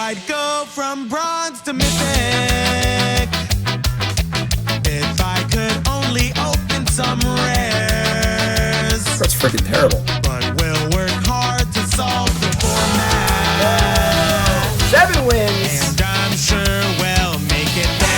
I'd go from bronze to mythic. If I could only open some rares. That's freaking terrible. But we'll work hard to solve the format. 7 wins. And I'm sure we'll make it there.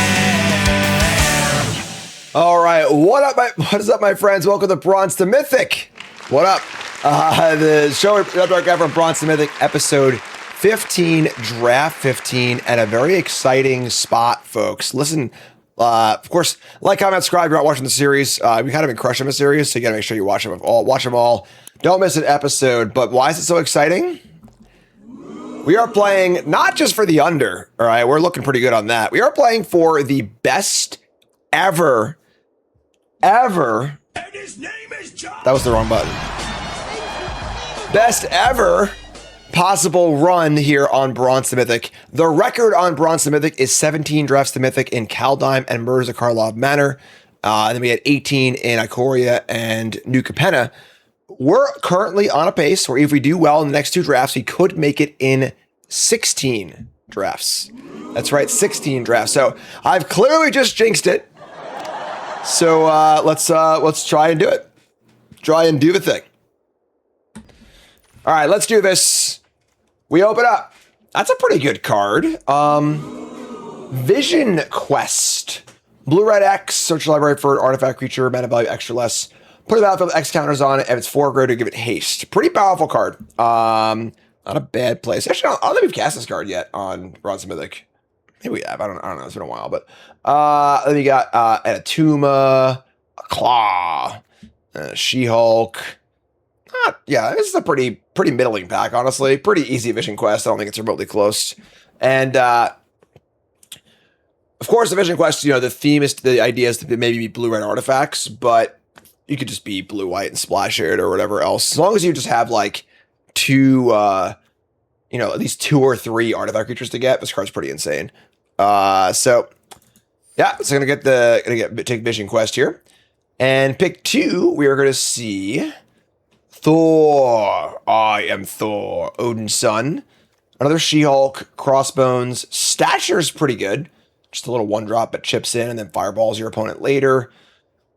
All right, what is up, my friends? Welcome to Bronze to Mythic. What up? The show from Bronze to Mythic, episode 15, draft 15, and a very exciting spot, folks. Listen, of course, like, comment, subscribe. If you're not watching the series, we kind of been crushing the series, so you gotta make sure you watch them all. Watch them all. Don't miss an episode. But why is it so exciting? We are playing not just for the under. All right, we're looking pretty good on that. We are playing for the best ever. And his name is John. That was the wrong button. Best ever possible run here on Bronze to Mythic. The record on Bronze to Mythic is 17 drafts to Mythic in Kaldheim and Mirza Karlov Manor. And then we had 18 in Ikoria and New Capenna. We're currently on a pace where if we do well in the next 2 drafts, we could make it in 16 drafts. That's right, 16 drafts. So I've clearly just jinxed it. So let's try and do it. Try and do the thing. All right, let's do this. We open up. That's a pretty good card. Vision Quest. Blue-red X, search the library for an artifact creature, mana value extra less. Put a battlefield X counters on it, and it's 4 aggro to give it haste. Pretty powerful card. Not a bad place. Actually, I don't think we've cast this card yet on Bronze Mythic. Maybe we have. I don't know. It's been a while, but then we got an Atuma, a Claw, a She-Hulk. Yeah, this is a pretty middling pack, honestly. Pretty easy Vision Quest. I don't think it's remotely close. And of course, the Vision Quest, you know, the idea is to maybe be blue-red artifacts, but you could just be blue-white and splash it or whatever else. As long as you just have like 2, at least 2 or 3 artifact creatures to get, this card's pretty insane. So yeah, so take Vision Quest here. And pick 2, we are gonna see Thor. I am Thor, Odin's son. Another She-Hulk, Crossbones. Stature's pretty good. Just a little 1-drop that chips in and then fireballs your opponent later.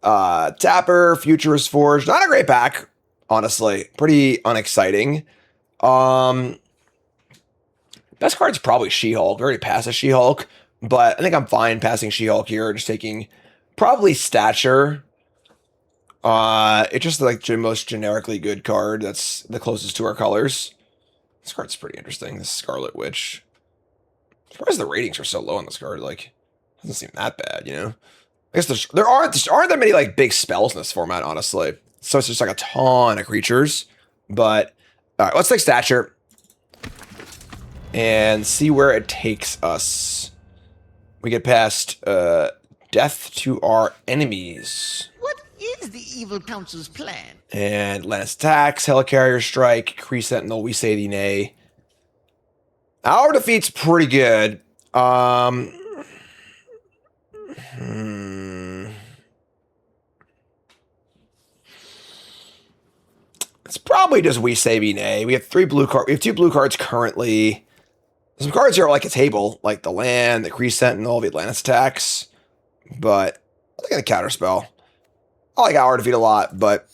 Tapper, Futurist Forge. Not a great pack, honestly. Pretty unexciting. Best card's probably She-Hulk. I already passed a She-Hulk, but I think I'm fine passing She-Hulk here. Just taking probably Stature. It's just like the most generically good card. That's the closest to our colors. This card's pretty interesting. This Scarlet Witch. I'm surprised the ratings are so low on this card. Like, it doesn't seem that bad, you know? I guess there aren't that many like big spells in this format, honestly. So it's just like a ton of creatures. But all right, let's take Stature and see where it takes us. We get past death to our enemies. What is the evil council's plan? And Lannis attacks, Helicarrier strike, Kree Sentinel, we say the nay. Our defeat's pretty good. It's probably just we say the nay. We have 3 blue cards. We have 2 blue cards currently. Some cards here are like a table, like the land, the Kree Sentinel, the Atlantis attacks. But I think I counterspell. I like our defeat a lot, but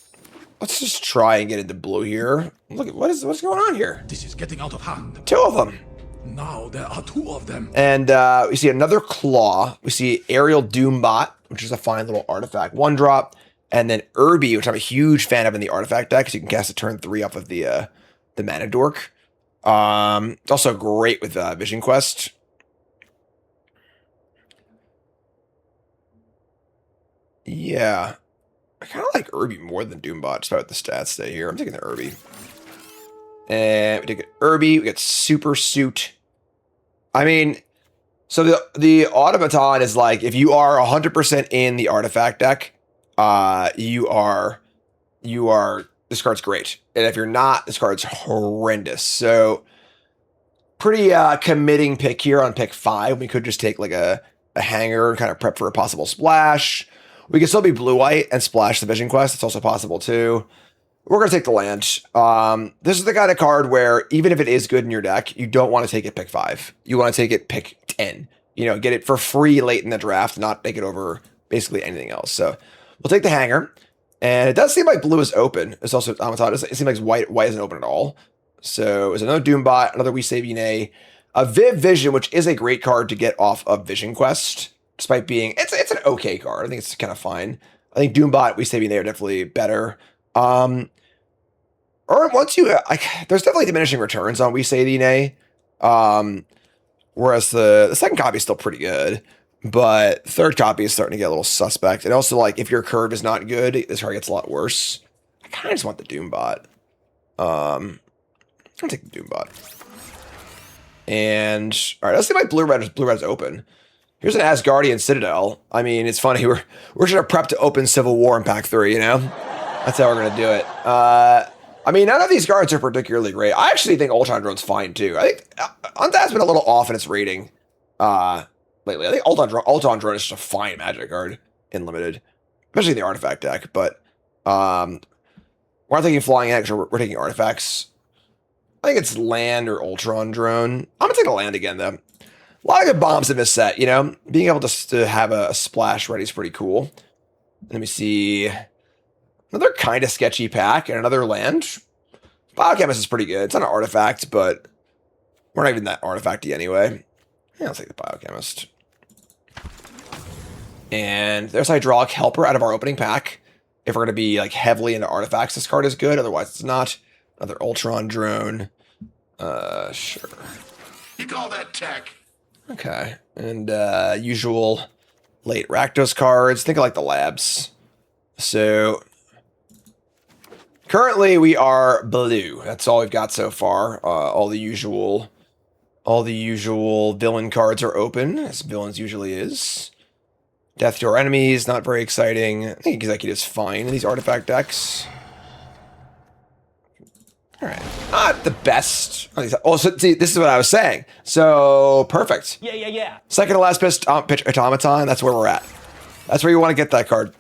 let's just try and get into blue here. Look at what's going on here. This is getting out of hand. 2 of them. Now there are 2 of them. And we see another Claw. We see Aerial Doombot, which is a fine little artifact 1-drop. And then Irby, which I'm a huge fan of in the artifact deck, because you can cast a turn 3 off of the Mana Dork. It's also great with Vision Quest. Yeah. I kind of like Irby more than Doombot, despite what the stats say here. I'm taking the Irby. And we take an Irby. We get Super Suit. I mean, so the Automaton is like, if you are 100% in the artifact deck, you are, this card's great. And if you're not, this card's horrendous. So pretty committing pick here on pick 5. We could just take like a hanger and kind of prep for a possible splash. We could still be blue-white and splash the Vision Quest. It's also possible too. we're going to take the land. This is the kind of card where even if it is good in your deck, you don't want to take it pick 5. You want to take it pick 10. You know, get it for free late in the draft, not take it over basically anything else. So we'll take the hanger. And it does seem like blue is open. It's also Automaton. It seems like white isn't open at all. So it's another Doombot, another We Save Yne, a Viv Vision, which is a great card to get off of Vision Quest, despite being it's an okay card. I think it's kind of fine. I think Doombot, We Save Yne are definitely better. Or once you there's definitely diminishing returns on We Save Yne. Whereas the second copy is still pretty good. But third copy is starting to get a little suspect. And also, like, if your curve is not good, this card gets a lot worse. I kind of just want the Doombot. I'm gonna take the Doombot. And all right, let's see my blue red is open. Here's an Asgardian Citadel. I mean, it's funny. We're trying to prep to open Civil War in Pack 3, you know? That's how we're gonna do it. I mean, none of these cards are particularly great. I actually think Ultron Drone's fine too. I think Undead's been a little off in its rating. Lately. I think Ultron Drone is just a fine Magic card in Limited, especially in the Artifact deck, but we're not taking Flying Eggs, we're taking Artifacts. I think it's Land or Ultron Drone. I'm going to take a Land again, though. A lot of good bombs in this set, you know? Being able to have a splash ready is pretty cool. Let me see. Another kind of sketchy pack and another Land. Biochemist is pretty good. It's not an Artifact, but we're not even that Artifacty anyway. Yeah, I'll take the Biochemist. And there's Hydraulic Helper out of our opening pack. If we're going to be like heavily into artifacts, this card is good. Otherwise, it's not. Another Ultron Drone. Sure. You call that tech? Okay. And usual late Rakdos cards. Think of like the labs. So currently we are blue. That's all we've got so far. All the usual villain cards are open, as villains usually is. Death to our enemies, not very exciting. I think Executive's fine in these artifact decks. Alright. Not the best. Oh, so see, this is what I was saying. So, perfect. Yeah. Second to last pitch Automaton, that's where we're at. That's where you want to get that card.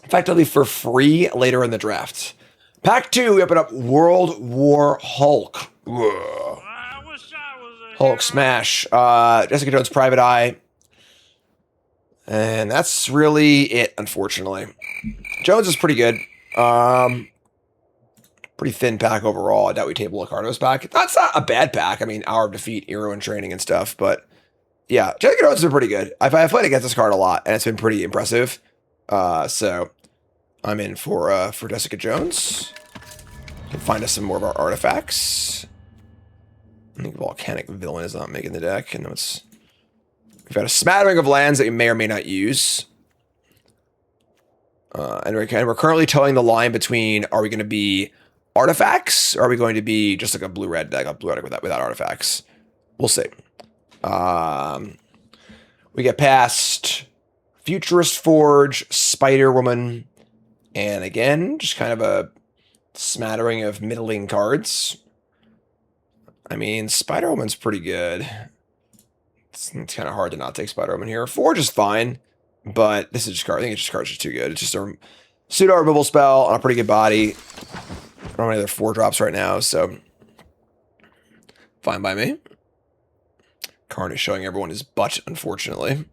Effectively for free later in the draft. Pack 2, we open up World War Hulk. Ugh. Hulk smash. Jessica Jones Private Eye. And that's really it, unfortunately. Jones is pretty good. Pretty thin pack overall. I doubt we table Ricardo's pack. That's not a bad pack. I mean, Hour of Defeat, Hero and Training and stuff. But yeah, Jessica Jones has been pretty good. I've played against this card a lot, and it's been pretty impressive. So I'm in for Jessica Jones. Can find us some more of our artifacts. I think Volcanic Villain is not making the deck, and we've got a smattering of lands that we may or may not use. And we're currently towing the line between, are we going to be artifacts, or are we going to be just like a blue-red deck, without artifacts? We'll see. We get past Futurist Forge, Spider-Woman, and again, just kind of a smattering of middling cards. I mean, Spider-Woman's pretty good. It's kind of hard to not take Spider-Woman here. Forge is fine, but this is just card. I think it's just card's just too good. It's just a pseudo removal spell on a pretty good body. I don't have any other 4-drops right now, so fine by me. Karn is showing everyone his butt, unfortunately.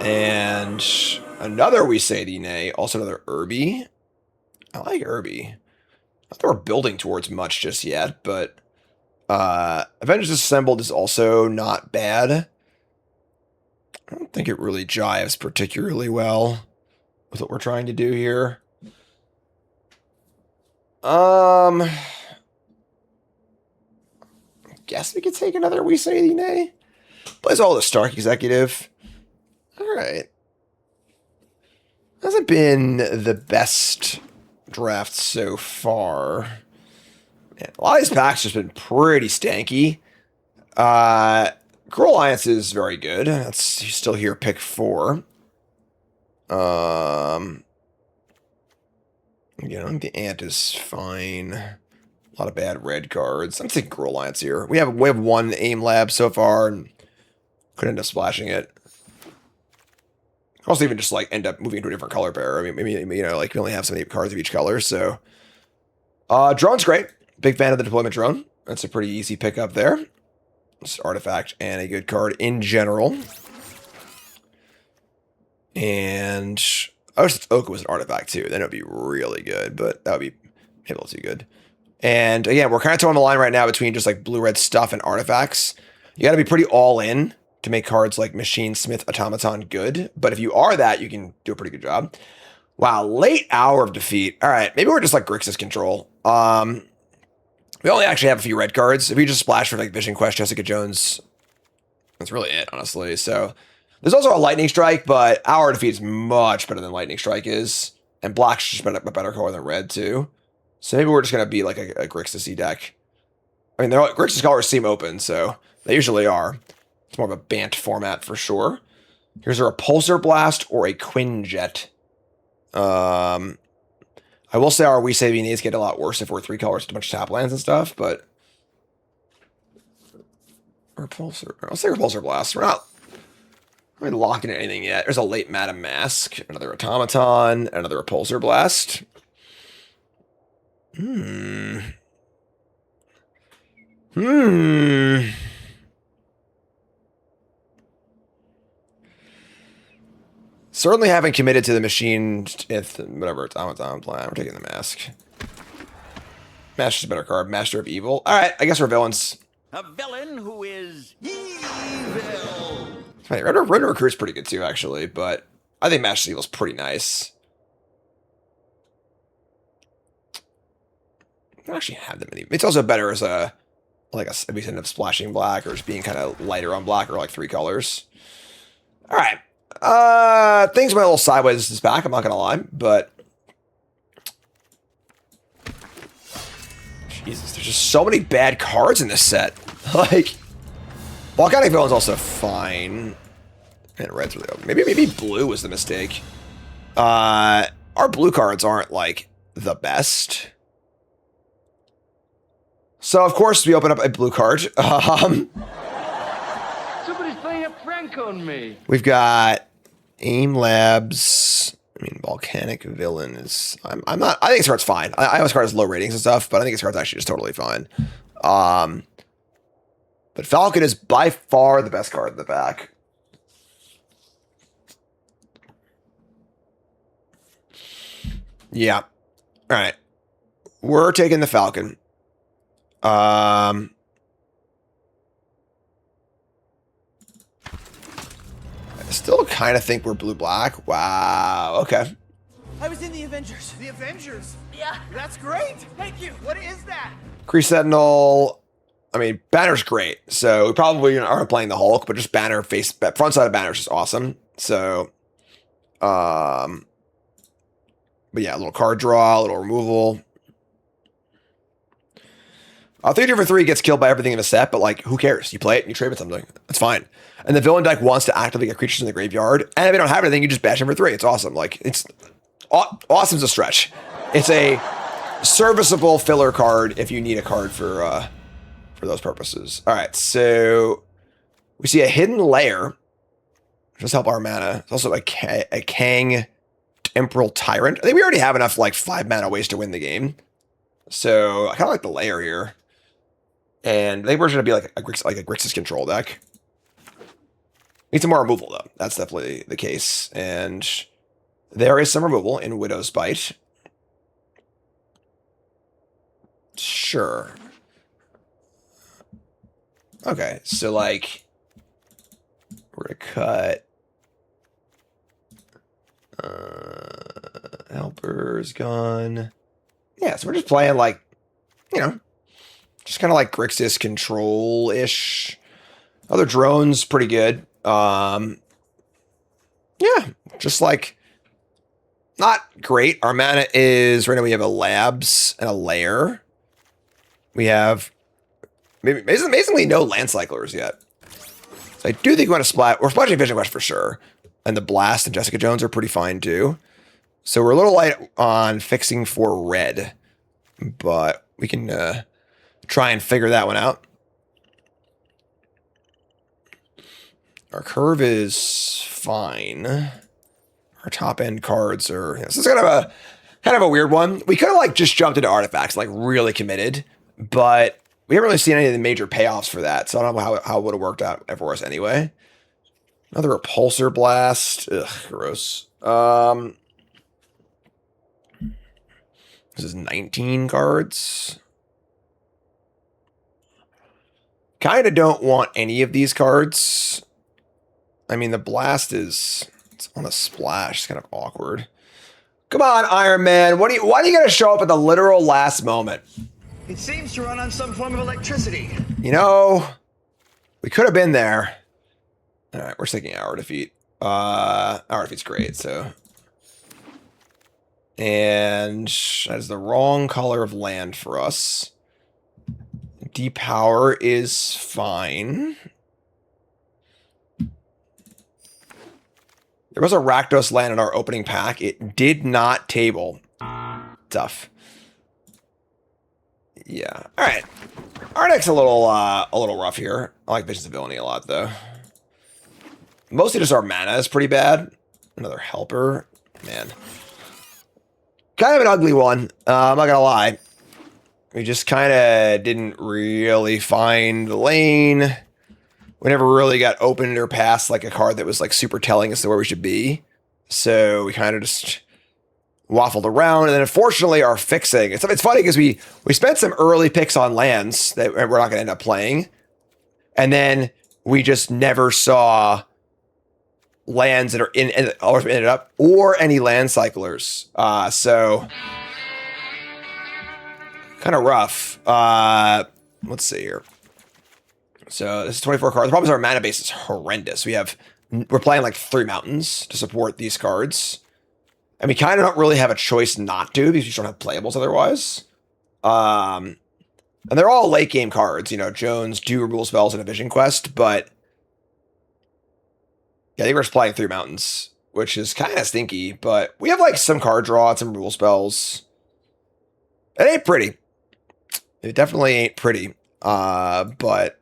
And another We Say the Nay, also another Irby. I like Irby. Not that we're building towards much just yet, but Avengers Assembled is also not bad. I don't think it really jives particularly well with what we're trying to do here. I guess we could take another We Say the Nay. Plays all the Stark Executive. Alright. Hasn't been the best draft so far. Man, a lot of these packs just been pretty stanky. Cruel Alliance is very good. That's still here, pick 4. You know, the Ant is fine. A lot of bad red cards. I'm taking Cruel Alliance here. We have one aim lab so far, and could end up splashing it. Also, even just like end up moving to a different color pair. I mean, maybe you know, like we only have so many cards of each color. So, drone's great. Big fan of the deployment drone. That's a pretty easy pickup there. It's an artifact and a good card in general. And I wish Oka was an artifact too. Then it would be really good, but that would be maybe a little too good. And again, we're kind of towing the line right now between just like blue-red stuff and artifacts. You got to be pretty all in to make cards like Machine, Smith, Automaton good. But if you are that, you can do a pretty good job. Wow, late hour of defeat. All right, maybe we're just like Grixis control. We only actually have a few red cards. If we just splash for like Vision Quest, Jessica Jones, that's really it, honestly. So there's also a Lightning Strike, but our defeat is much better than Lightning Strike is. And black's just a better color than red too. So maybe we're just going to be like a Grixis-y deck. I mean, Grixis colors seem open, so they usually are. It's more of a Bant format for sure. Here's a Repulsor Blast or a Quinjet. I will say our We Save needs get a lot worse if we're 3 colors with a bunch of tap lands and stuff, but Repulsor. I'll say Repulsor Blast. We're not really locking in anything yet. There's a late Madam Mask, another Automaton, another Repulsor Blast. Certainly haven't committed to the machine, if whatever it's Automaton plan. We're taking the Mask. Master's a better card. Master of Evil. All right, I guess we're villains. A villain who is evil. Red Recruit's pretty good too, actually, but I think Master's Evil's pretty nice. I don't actually have that many. It's also better as a if we end up splashing black or just being kind of lighter on black or like 3 colors. All right. Things went a little sideways this back, I'm not gonna lie, but Jesus, there's just so many bad cards in this set. Like, Volcanic Villain's also fine. And red's really open. Maybe blue was the mistake. Our blue cards aren't like the best. So of course we open up a blue card. Somebody's playing a prank on me. We've got AIM Labs. I mean, Volcanic Villain is. I'm not. I think this card's fine. I know this card has low ratings and stuff, but I think this card's actually just totally fine. But Falcon is by far the best card in the back. Yeah. All right. We're taking the Falcon. I still kind of think we're blue-black. Wow. Okay. I was in the Avengers. The Avengers? Yeah. That's great. Thank you. What is that? Kree Sentinel. I mean, Banner's great. So we probably aren't playing the Hulk, but just Banner front side of Banner is just awesome. So, but yeah, a little card draw, a little removal. 3 for 3 gets killed by everything in a set, but like, who cares? You play it and you trade with something. That's fine. And the villain deck wants to actively get creatures in the graveyard, and if they don't have anything, you just bash them for 3. It's awesome. Like, it's awesome's a stretch. It's a serviceable filler card if you need a card for those purposes. All right, so we see a Hidden Lair. Just help our mana. It's also a Kang Temporal Tyrant. I think we already have enough like 5 mana ways to win the game. So I kind of like the layer here. And I think we're going to be like a Grixis control deck. Need some more removal, though. That's definitely the case. And there is some removal in Widow's Bite. Sure. Okay, so like, we're going to cut. Helper's gone. Yeah, so we're just playing like, you know, just kind of like Grixis control-ish. Other drones, pretty good. Yeah, just like, not great. Our mana is, right now we have a Labs and a Lair. We have, maybe amazingly no Land Cyclers yet. So I do think we want to splat. We're splashing Vision Quest for sure. And the Blast and Jessica Jones are pretty fine too. So we're a little light on fixing for red, but we can try and figure that one out. Our curve is fine. our top end cards are. This is kind of a weird one. We could have like just jumped into artifacts, like really committed, but we haven't really seen any of the major payoffs for that. So I don't know how it would have worked out for us anyway. Another repulsor blast. Ugh, gross. This is 19 cards. Kind of don't want any of these cards. I mean, the blast it's on a splash. It's kind of awkward. Come on, Iron Man. Why do you gotta show up at the literal last moment? It seems to run on some form of electricity. You know, we could have been there. All right, we're taking Hour Defeat. Hour Defeat's great, so. And that is the wrong color of land for us. Depower is fine. There was a Rakdos land in our opening pack. It did not table. Tough. Yeah. All right. Our deck's a little rough here. I like Visions of Villainy a lot, though. Mostly just our mana is pretty bad. Another helper. Man. Kind of an ugly one. I'm not gonna lie. We just kind of didn't really find the lane. We never really got opened or past like a card that was like super telling us to where we should be. So we kind of just waffled around. And then unfortunately our fixing, it's funny because we spent some early picks on lands that we're not going to end up playing. And then we just never saw lands that are ended up or any land cyclers. So kind of rough. Let's see here. So this is 24 cards. The problem is our mana base is horrendous. We're playing like 3 mountains to support these cards. And we kind of don't really have a choice not to because we just don't have playables otherwise. And they're all late game cards. You know, Jones, do removal spells and a vision quest, but yeah, I think we're just playing 3 mountains, which is kind of stinky, but we have like some card draw and some removal spells. It ain't pretty. It definitely ain't pretty. But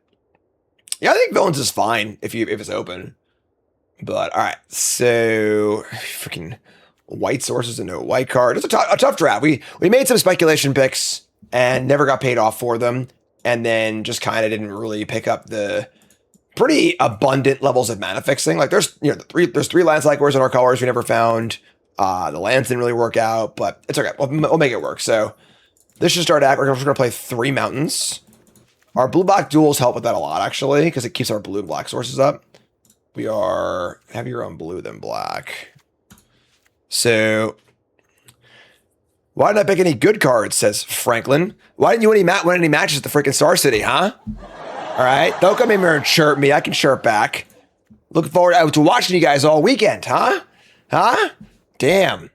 yeah, I think Villains is fine if it's open. But all right, so freaking white sources and no white card. It's a tough draft. We made some speculation picks and never got paid off for them, and then just kind of didn't really pick up the pretty abundant levels of mana fixing. Like there's 3 land cyclers in our colors we never found. The lands didn't really work out, but it's okay. We'll make it work. So this should start out. We're just going to play 3 mountains. Our blue-black duels help with that a lot, actually, because it keeps our blue and black sources up. We are heavier on blue than black. So, why didn't I pick any good cards, says Franklin. Why didn't you win any matches at the freaking Star City, huh? All right, don't come in here and chirp me. I can chirp back. Looking forward to watching you guys all weekend, huh? Huh? Damn.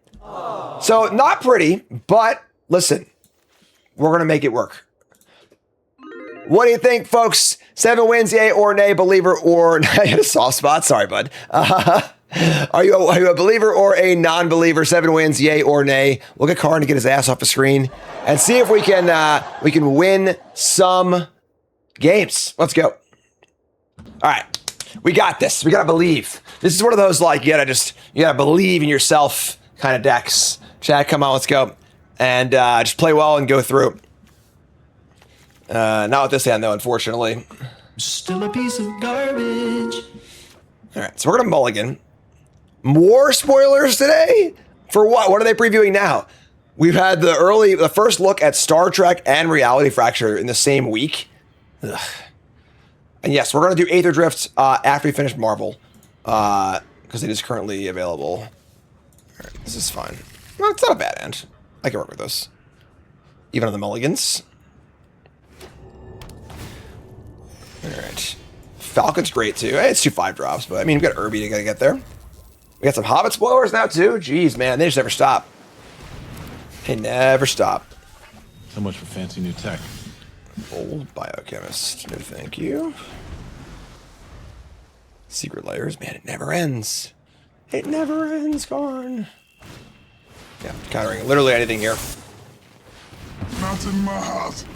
So, not pretty, but listen, we're going to make it work. What do you think, folks? 7 wins, yay or nay, believer or... I had a soft spot. Sorry, bud. Are you a believer or a non-believer? 7 wins, yay or nay. We'll get Karn to get his ass off the screen and see if we can win some games. Let's go. All right. We got this. We got to believe. This is one of those, like, you got to believe in yourself kind of decks. Chad, come on, let's go. And just play well and go through. Not with this hand, though, unfortunately. Still a piece of garbage. All right, so we're going to mulligan. More spoilers today? For what? What are they previewing now? We've had the first look at Star Trek and Reality Fracture in the same week. Ugh. And yes, we're going to do Aether Drift after we finish Marvel, because it is currently available. All right, this is fine. Well, it's not a bad end. I can work with this. Even on the mulligans. All right. Falcon's great, too. It's 2 5-drops, but I mean, we've got Irby to get there. We got some Hobbit spoilers now, too. Jeez, man, they just never stop. They never stop. So much for fancy new tech. Old biochemist. No, thank you. Secret layers. Man, it never ends. It never ends, Karn. Yeah, countering literally anything here. Not in my house.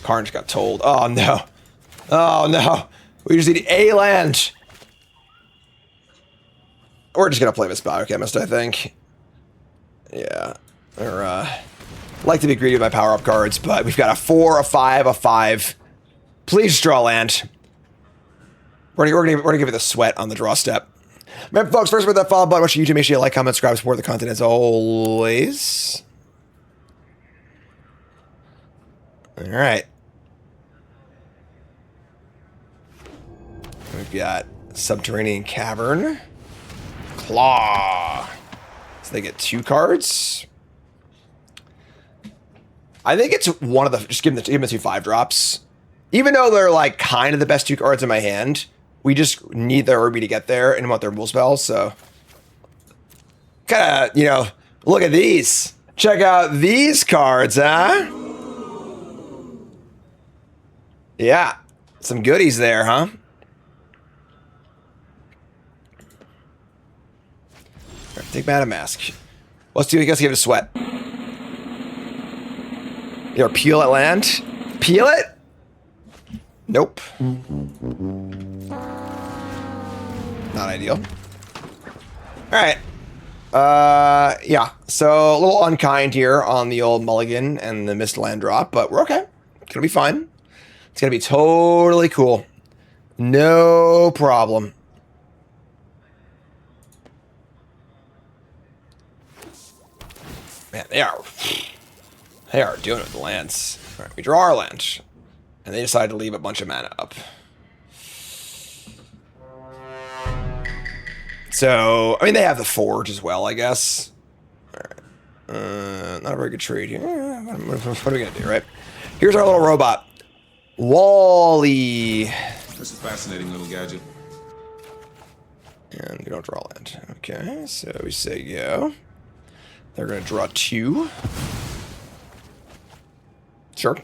Karn just got told. Oh, no. Oh, no. We just need a land. We're just gonna play Miss Biochemist, I think. Yeah. Or like to be greedy with my power-up cards, but we've got a 4, a 5, a 5. Please draw land. We're gonna give it the sweat on the draw step. Remember, folks, first with that follow button, watch YouTube, make sure you like, comment, subscribe, support the content as always. All right. We've got Subterranean Cavern. Claw. So they get 2 cards. I think it's one of the, just give them the 2 5-drops. Even though they're like kind of the best 2 cards in my hand, we just need their Urbi to get there and want their rule spells, so. Kinda, you know, look at these. Check out these cards, huh? Yeah, some goodies there, huh? Right, take Madam Mask. Let's do, I guess, give it a sweat. You know, peel that land? Peel it? Nope. Not ideal. Alright. Yeah. So, a little unkind here on the old mulligan and the missed land drop, but we're okay. It's gonna be fine. It's gonna be totally cool. No problem. Man, they are doing it with the lands. All right, we draw our land, and they decide to leave a bunch of mana up. So, I mean, they have the Forge as well, I guess. All right. Not a very good trade here. What are we gonna do, right? Here's our little robot, Wally. That's a fascinating little gadget. And we don't draw land. Okay, so we say go. They're gonna draw 2. Sure.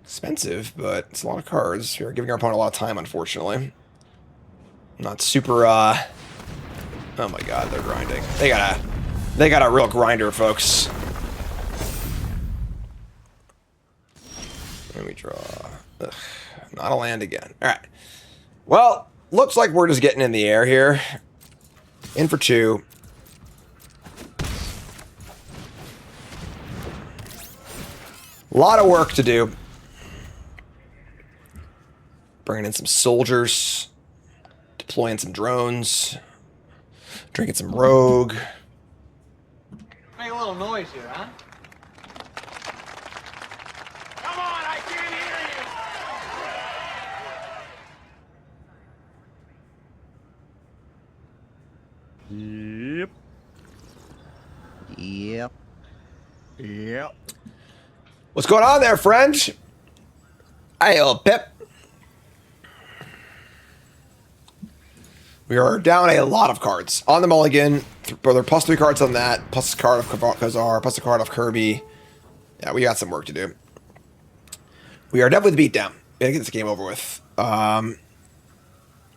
Expensive, but it's a lot of cards. We're giving our opponent a lot of time, unfortunately. Not super, oh my god, they're grinding. They got a real grinder, folks. Let me draw. Ugh, not a land again. Alright. Well, looks like we're just getting in the air here. In for 2. A lot of work to do. Bringing in some soldiers. Deploying some drones. Drinking some rogue. Make a little noise here, huh? Come on, I can't hear you. Yep. What's going on there, friend? Hey, old Pip. We are down a lot of cards on the mulligan. There are plus 3 cards on that, plus a card of Khazar, plus a card of Kirby. Yeah, we got some work to do. We are definitely the beatdown. We gotta get this game over with. We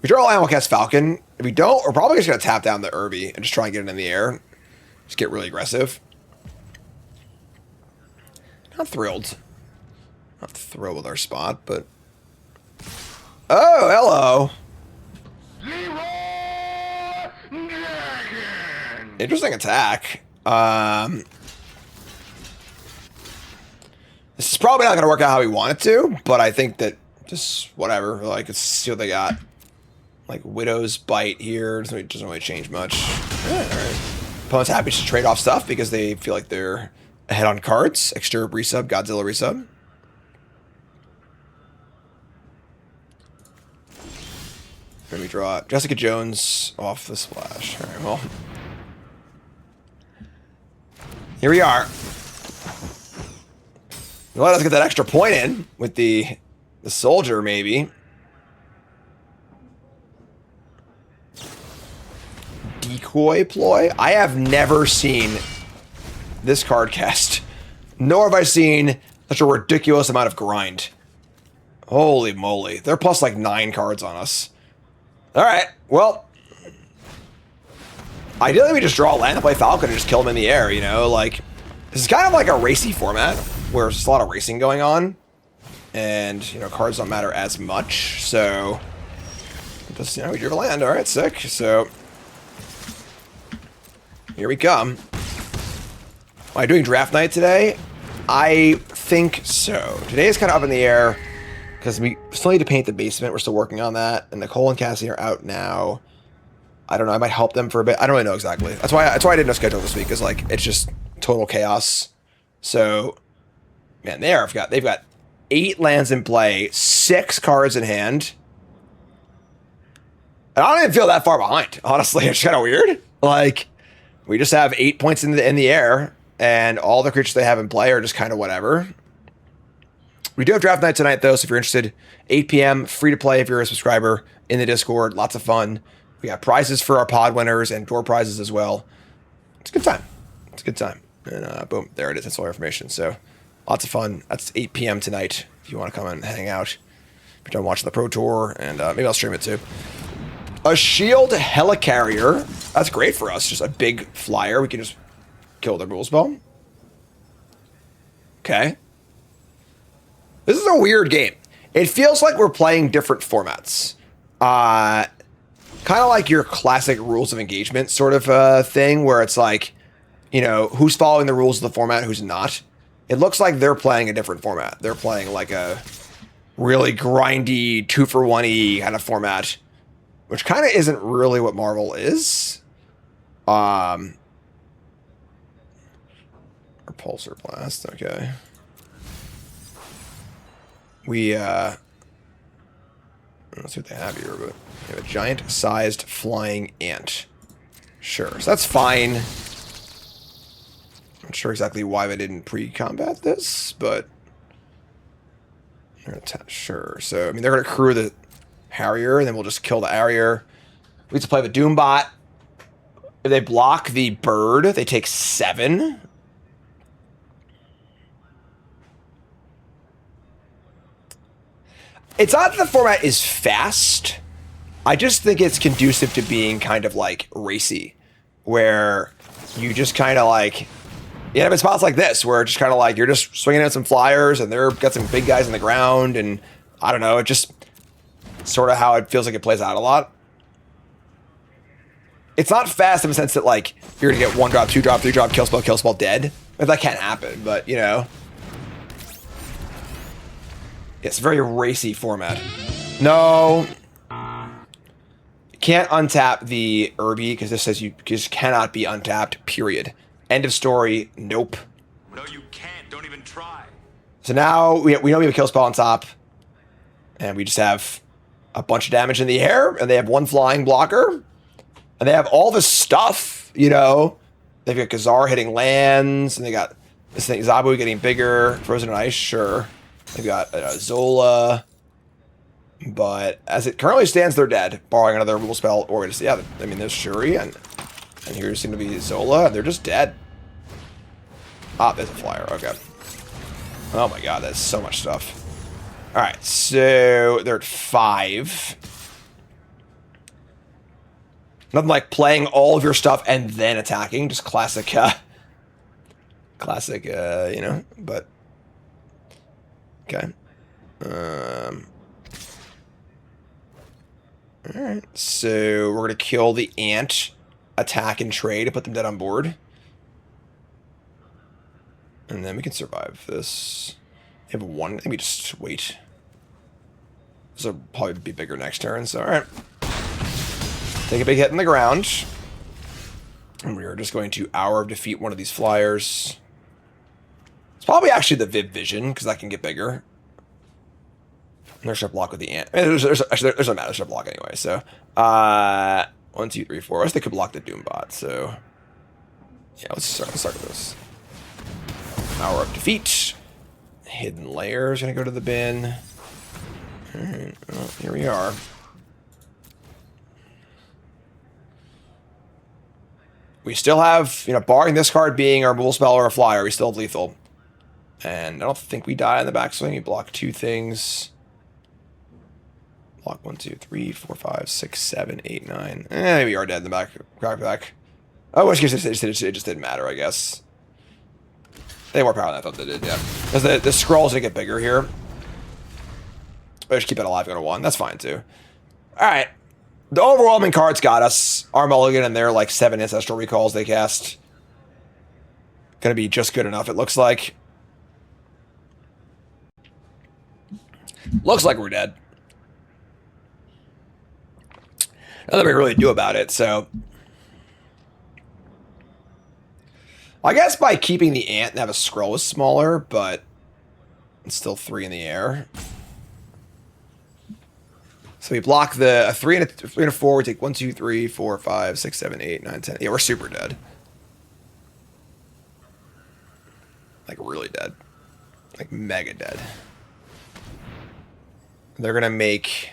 draw a land, we'll cast Falcon. If we don't, we're probably just gonna tap down the Urbi and just try and get it in the air. Just get really aggressive. Not thrilled. Not thrilled with our spot, but... Oh, hello! Interesting attack. This is probably not going to work out how we want it to, but I think that just whatever. Like, let's see what they got. Like, Widow's Bite here. Doesn't really change much. Yeah, all right. Opponent's happy to trade off stuff because they feel like they're ahead on cards. Exturb resub, Godzilla resub. Then we draw Jessica Jones off the splash. All right, well. Here we are. Let us get that extra point in with the soldier, maybe. Decoy ploy? I have never seen this card cast. Nor have I seen such a ridiculous amount of grind. Holy moly. They're plus like 9 cards on us. Alright, well. Ideally, we just draw a land and play Falcon and just kill him in the air, you know? Like, this is kind of like a racy format, where there's just a lot of racing going on. And, you know, cards don't matter as much, so... Just, we drew a land. All right, sick. So here we come. Am I doing draft night today? I think so. Today is kind of up in the air because we still need to paint the basement. We're still working on that. And Nicole and Cassie are out now. I don't know. I might help them for a bit. I don't really know exactly. That's why I didn't know schedule this week. Is like it's just total chaos. So, man, they've got 8 lands in play, 6 cards in hand. And I don't even feel that far behind. Honestly, it's kind of weird. Like we just have 8 points in the air, and all the creatures they have in play are just kind of whatever. We do have draft night tonight, though, so if you're interested, 8 p.m., free to play if you're a subscriber in the Discord. Lots of fun. We got prizes for our pod winners and door prizes as well. It's a good time. It's a good time. And boom, there it is. That's all our information. So lots of fun. That's 8 p.m. tonight if you want to come and hang out. If you're done watching the Pro Tour, and maybe I'll stream it too. A shield helicarrier. That's great for us. Just a big flyer. We can just kill the rule spell. Okay. This is a weird game. It feels like we're playing different formats. Kind of like your classic rules of engagement sort of thing where it's like, who's following the rules of the format, who's not. It looks like they're playing a different format. They're playing like a really grindy 2-for-1-y kind of format, which kind of isn't really what Marvel is. Repulsor Blast, okay. Let's see what they have here, but they have a giant-sized flying ant. Sure, so that's fine. Not sure exactly why they didn't pre-combat this, but sure. So I mean, they're gonna crew the Harrier, and then we'll just kill the Harrier. We get to play the Doombot. If they block the bird, they take 7. It's not that the format is fast. I just think it's conducive to being kind of like racy, where you just kind of like, you have spots like this where it's just kind of like you're just swinging at some flyers and they're got some big guys in the ground, and I don't know, it just sort of how it feels like it plays out a lot. It's not fast in the sense that like you're gonna get 1 drop, 2 drop, 3 drop, kill spell, dead. That can't happen, but it's a very racy format. No. You can't untap the Irby because this says you just cannot be untapped, period. End of story. Nope. No, you can't. Don't even try. So now we know we have a kill spell on top. And we just have a bunch of damage in the air. And they have 1 flying blocker. And they have all this stuff, They've got Kazar hitting lands. And they got this thing, Zabu getting bigger. Frozen Ice, sure. They've got Zola, but as it currently stands, they're dead. Borrowing another rule spell, or just I mean, there's Shuri, and here's going to be Zola, and they're just dead. Ah, there's a flyer. Okay. Oh my god, that's so much stuff. All right, so they're at 5. Nothing like playing all of your stuff and then attacking. Just classic, but. Okay. Alright. So we're going to kill the ant, attack and trade to put them dead on board. And then we can survive this. They have 1. I think we just wait. This will probably be bigger next turn, so alright. Take a big hit in the ground. And we are just going to Hour of Defeat one of these flyers. It's probably actually the Viv Vision, because that can get bigger. There's a block with the ant. I mean, there's no matter. There's a block anyway, so. 1, 2, 3, 4. I guess they could block the Doombot, so. Yeah, let's start with this. Hour of Defeat. Hidden Layer is going to go to the bin. Alright, well, here we are. We still have, barring this card being our Rule Spell or a Flyer, we still have lethal. And I don't think we die in the backswing. We block 2 things. Block 1, 2, 3, 4, 5, 6, 7, 8, 9. We are dead in the back. Back. Oh, I guess it just didn't matter, I guess. They had more power than I thought they did, yeah. Because the scrolls gonna get bigger here. But just keep it alive, go to 1. That's fine, too. Alright. The overwhelming cards got us. Our mulligan and their like 7 ancestral recalls they cast. Gonna be just good enough, it looks like. Looks like we're dead. Nothing we can really do about it, so. I guess by keeping the ant and have a scroll is smaller, but it's still 3 in the air. So we block a 3 and a 4. We take 1, 2, 3, 4, 5, 6, 7, 8, 9, 10. Yeah, we're super dead. Like really dead. Like mega dead. They're gonna make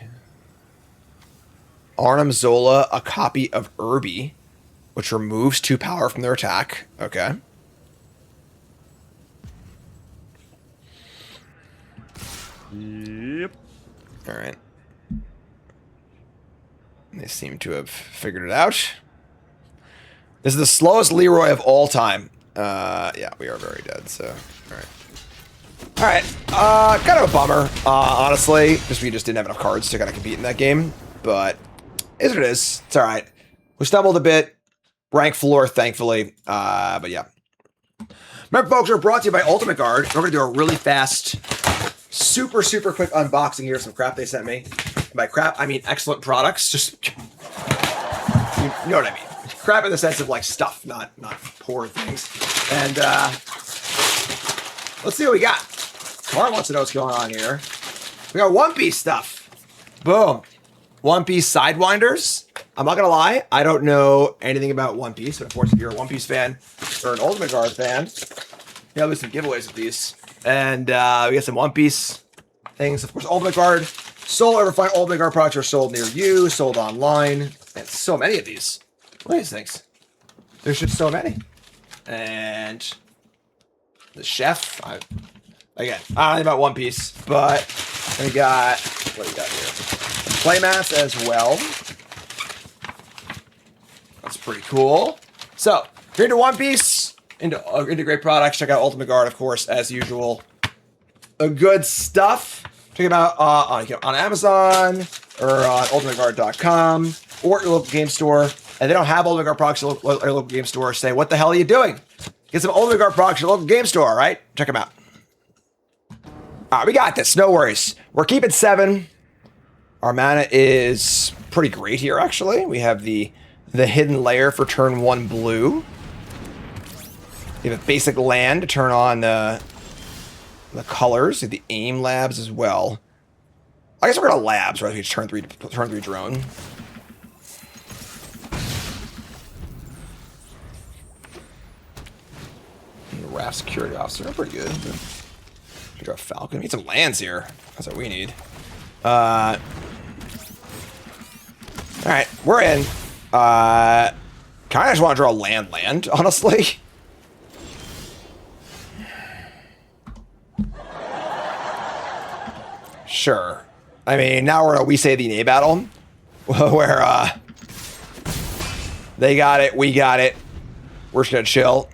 Arnim Zola a copy of Irby, which removes 2 power from their attack. Okay. Yep. All right. They seem to have figured it out. This is the slowest Leroy of all time. Yeah, we are very dead, so, all right. All right, kind of a bummer, honestly, because we just didn't have enough cards to kind of compete in that game, but is what it is. It's all right. We stumbled a bit, rank floor, thankfully, but yeah. Remember, folks, we're brought to you by Ultimate Guard. We're going to do a really fast, super quick unboxing here of some crap they sent me. And by crap, I mean excellent products. Just, you know what I mean. Crap in the sense of like stuff, not poor things. And let's see what we got. Mark wants to know what's going on here. We got One Piece stuff. Boom. One Piece Sidewinders. I'm not gonna lie, I don't know anything about One Piece, but of course, if you're a One Piece fan or an Ultimate Guard fan, there'll be some giveaways of these. And we got some One Piece things. Of course, Ultimate Guard. Sold ever find Ultimate Guard products are sold near you, sold online. And so many of these. Look at these things. There's just so many. And the chef. Again, I don't know anything about One Piece, but we got, what do we got here? Playmats as well. That's pretty cool. So, if you're into One Piece, into great products, check out Ultimate Guard, of course, as usual. Good stuff. Check them out on Amazon or on ultimateguard.com or at your local game store. And they don't have Ultimate Guard products at your local game store. Say, what the hell are you doing? Get some Ultimate Guard products at your local game store, right? Check them out. All right, we got this. No worries. We're keeping 7. Our mana is pretty great here, actually. We have the hidden layer for turn 1 blue. We have a basic land to turn on the colors. The aim labs as well. I guess we're gonna labs, right? We turn 3 drone. And the RAF security officer, pretty good. Draw a Falcon. We need some lands here. That's what we need. All right, we're in. Kind of just want to draw land, honestly. Sure. I mean, now we're in a We Say the Nay battle, where they got it, we got it. We're just gonna chill.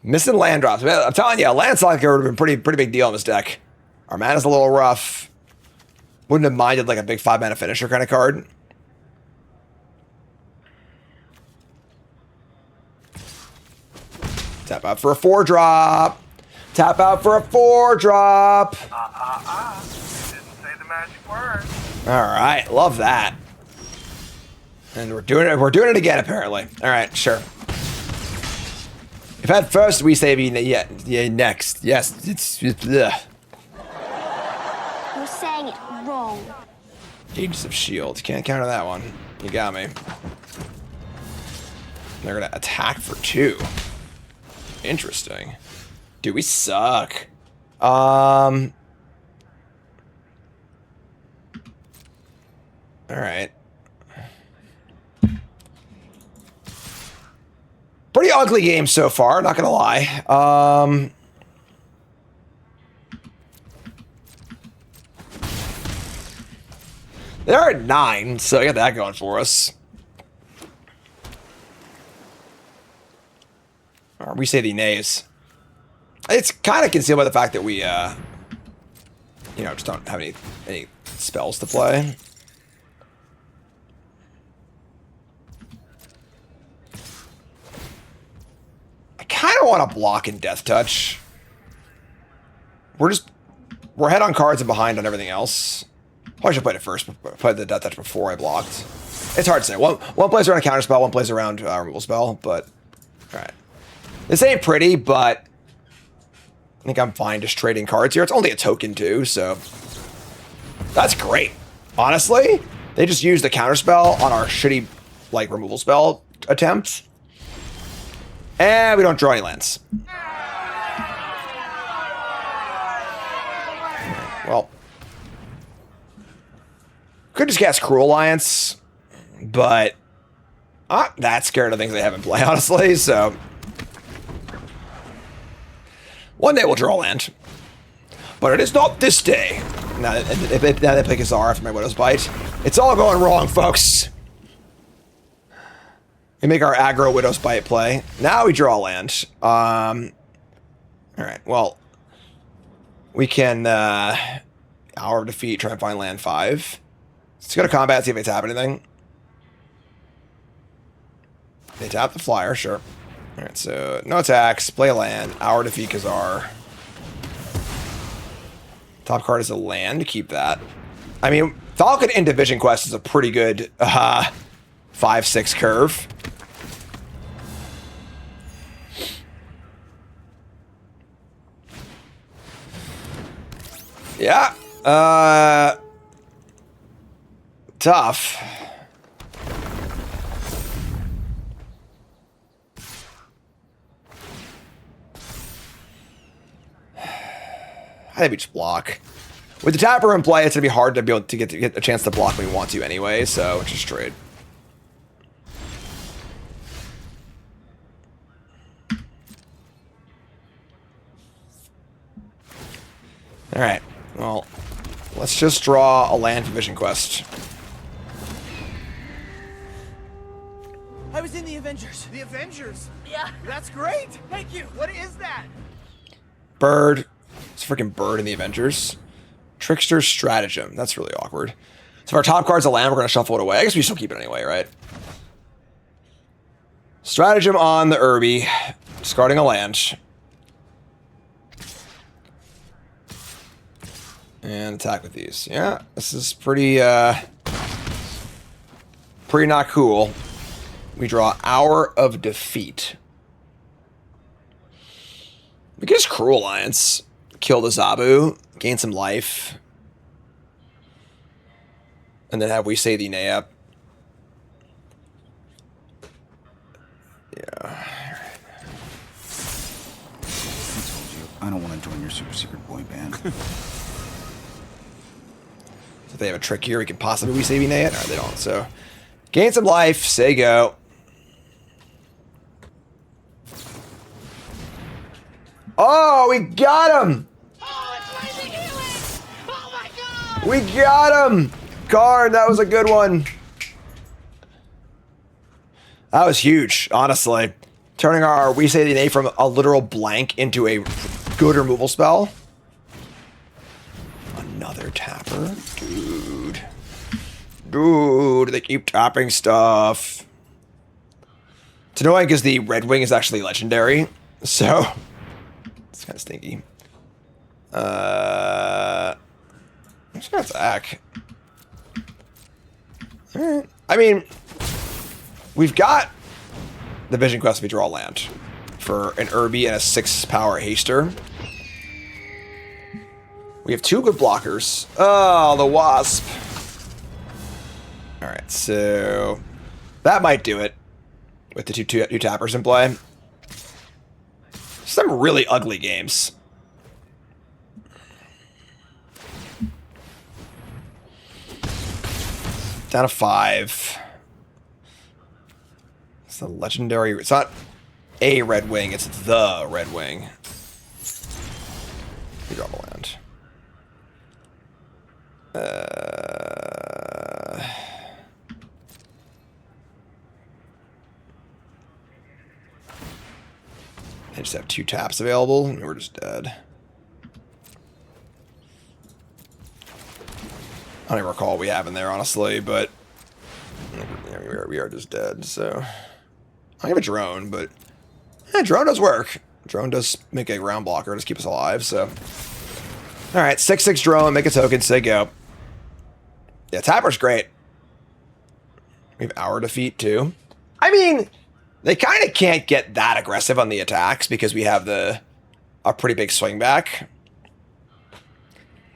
Missing land drops. I'm telling you, a land slot would have been pretty big deal in this deck. Our mana's a little rough. Wouldn't have minded like a big 5-mana finisher kind of card. Tap out for a 4-drop. Tap out for a 4-drop. Didn't say the magic word. All right, love that. And we're doing it. We're doing it again, apparently. All right, sure. If at first we say yeah, next. Yes, it's ugh. You're saying it wrong. Aegis of Shield. Can't counter that one. You got me. They're gonna attack for 2. Interesting. Dude, we suck. All right. Pretty ugly game so far, not gonna lie. They're at 9, so I got that going for us. We say the nays. It's kind of concealed by the fact that we, you know, just don't have any spells to play. I kind of want to block in Death Touch. We're ahead on cards and behind on everything else. Probably should have played it first, played the Death Touch before I blocked. It's hard to say. One plays around a counter spell, one plays around removal spell, but all right. This ain't pretty, but I think I'm fine just trading cards here. It's only a token too, so that's great. Honestly, they just used the counter spell on our shitty like removal spell attempt, and we don't draw any lands. Well, could just cast Cruel Alliance, but I'm not that scared of things they have in play, honestly, so one day we'll draw land. But it is not this day. Now they play Kazar after my Widow's Bite. It's all going wrong, folks. We make our aggro Widow's Bite play. Now we draw land. Alright, well, we can Hour of Defeat, try and find land 5. Let's go to combat, see if they tap anything. They tap the flyer, sure. Alright, so no attacks, play a land, Hour of Defeat Kazar. Top card is a land, keep that. I mean, Falcon in Division Quest is a pretty good 5-6 curve. Yeah. Tough. I think we just block. With the tapper in play, it's gonna be hard to be able to get a chance to block when we want to anyway, so just trade. Alright, well, let's just draw a land for Vision Quest. I was in the Avengers. The Avengers? Yeah. That's great! Thank you. What is that? Bird. It's a freaking bird in the Avengers. Trickster's Stratagem. That's really awkward. So if our top card's a land, we're going to shuffle it away. I guess we still keep it anyway, right? Stratagem on the Irby. Discarding a land. And attack with these. Yeah, this is pretty pretty not cool. We draw Hour of Defeat. We can just Cruel Alliance. Kill the Zabu. Gain some life. And then have we say the Nayab. Yeah. I told you, I don't want to join your super secret boy band. So if they have a trick here, we can possibly we save it. No, they don't. So gain some life. Say go. Oh, we got him! Oh, it's Mythic healing! Oh my god! We got him! Card, that was a good one. That was huge, honestly. Turning our We Say the Name from a literal blank into a good removal spell. Another tapper? Dude. Dude, they keep tapping stuff. It's annoying because the Red Wing is actually legendary, so it's kind of stinky. I'm just gonna attack. Alright. I mean, we've got the Vision Quest if we draw land for an Irby and a 6-power haster. We have 2 good blockers. Oh, the Wasp. Alright, so that might do it with the two tappers in play. Some really ugly games. Down to 5. It's a legendary. It's not a Red Wing. It's the Red Wing. We draw the land. I just have 2 taps available, and we're just dead. I don't even recall what we have in there, honestly, but yeah, we are just dead, so... I have a drone, but... Yeah, drone does work. Drone does make a round blocker, just keep us alive, so... Alright, 6/6 drone, make a token, say go. Yeah, Tapper's great. We have our defeat, too. I mean, they kind of can't get that aggressive on the attacks because we have a pretty big swing back.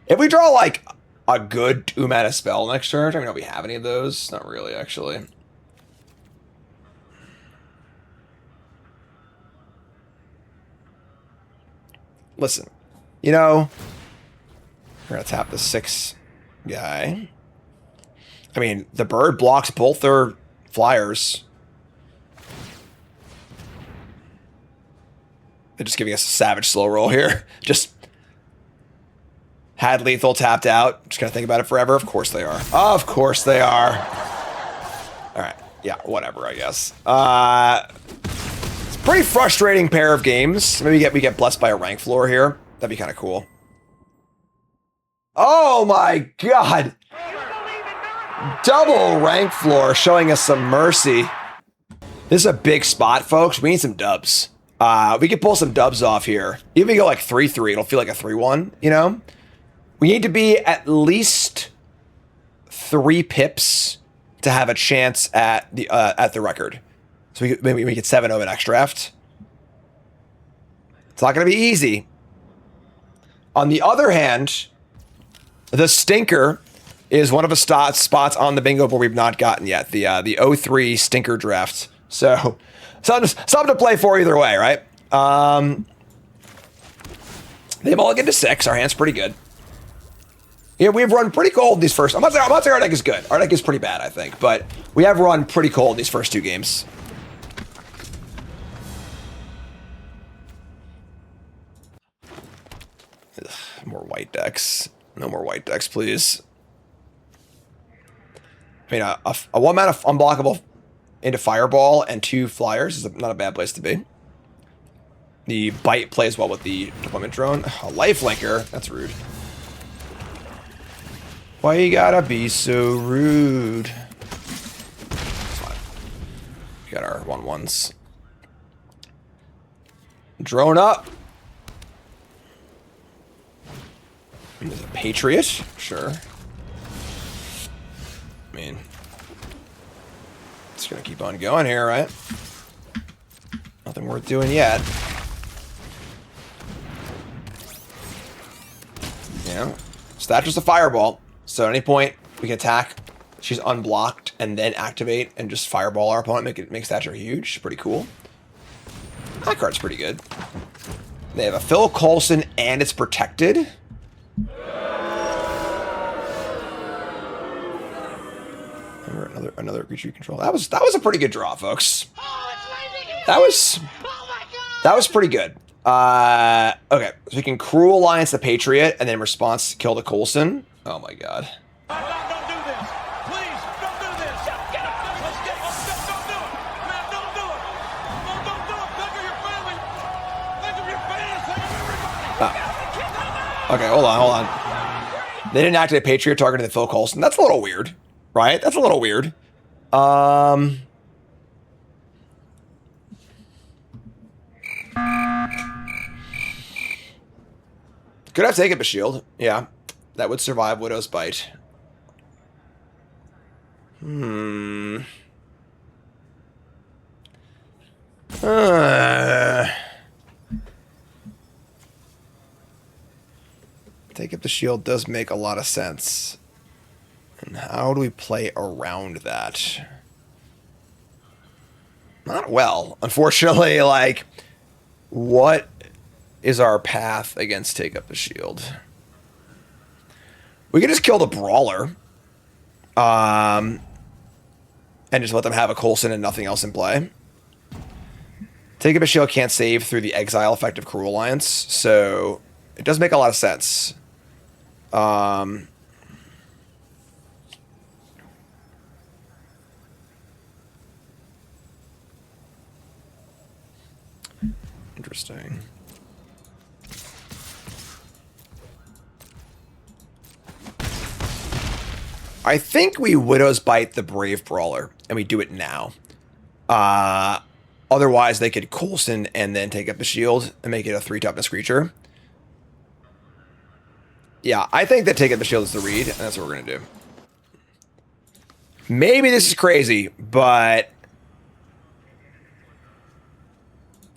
If we draw, like, a good 2-mana spell next turn, I don't know if we have any of those. Not really, actually. Listen, you know, we're going to tap the 6 guy. I mean, the bird blocks both their flyers. They're just giving us a savage slow roll here. Just had lethal tapped out. Just going to think about it forever. Of course they are. Of course they are. All right. Yeah, whatever, I guess. It's a pretty frustrating pair of games. Maybe we get blessed by a rank floor here. That'd be kind of cool. Oh my god! Double rank floor showing us some mercy. This is a big spot, folks. We need some dubs. We could pull some dubs off here. Even if we go like 3-3, it'll feel like a 3-1, you know? We need to be at least 3 pips to have a chance at the record. So maybe we get 7-0 in X draft. It's not going to be easy. On the other hand, the stinker is one of the spots on the bingo board we've not gotten yet. The 03 stinker draft. So something to play for either way, right? They mulligan to 6. Our hand's pretty good. Yeah, we've run pretty cold these first. I'm not saying our deck is good. Our deck is pretty bad, I think, but we have run pretty cold these first 2 games. Ugh, more white decks. No more white decks, please. I mean, a 1-mana unblockable into Fireball and 2 flyers is not a bad place to be. The bite plays well with the deployment drone. A lifelinker? That's rude. Why you gotta be so rude? It's fine. We got our 1/1s. Drone up. There's a Patriot? Sure. I mean, it's gonna keep on going here, right? Nothing worth doing yet. You know, Thatcher's a Fireball. So at any point, we can attack. She's unblocked and then activate and just Fireball our opponent. Make Thatcher huge. Pretty cool. That card's pretty good. They have a Phil Coulson and it's protected. Another creature control. That was a pretty good draw, folks. That was pretty good. Okay, so we can Cruel Alliance the Patriot and then in response kill the Coulson. Oh my god. Don't do this. Please, don't do this. Get up. Let's don't do it. Man, don't do it. Don't do it. Think of your family. Think of your fans. Think of everybody. Okay, hold on. They didn't activate Patriot targeting the Phil Coulson. That's a little weird, right? That's a little weird. Could have taken a shield. Yeah. That would survive Widow's Bite. Take up the shield does make a lot of sense. And how do we play around that? Not well. Unfortunately, like, what is our path against Take Up the Shield? We could just kill the Brawler. And just let them have a Coulson and nothing else in play. Take Up a Shield can't save through the exile effect of Cruel Alliance, so it does make a lot of sense. Interesting. I think we Widow's Bite the Brave Brawler, and we do it now. Otherwise, they could Coulson and then take up the shield and make it a 3-toughness creature. Yeah, I think that take up the shield is the read, and that's what we're going to do. Maybe this is crazy, but...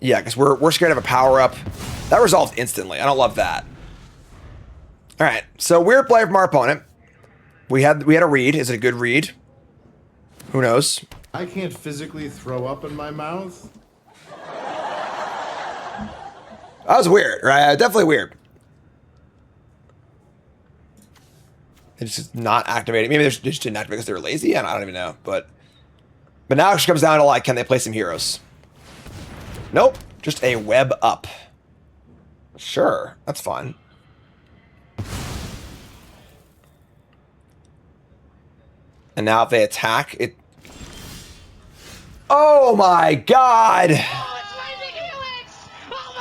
yeah, because we're scared of a power-up. That resolves instantly. I don't love that. All right, so weird play from our opponent. We had a read. Is it a good read? Who knows? I can't physically throw up in my mouth. That was weird, right? Definitely weird. It's just not activating. Maybe they just didn't activate because they were lazy. I don't even know. But now it just comes down to, like, can they play some heroes? Nope. Just a web up. Sure. That's fine. And now if they attack, it... oh my god!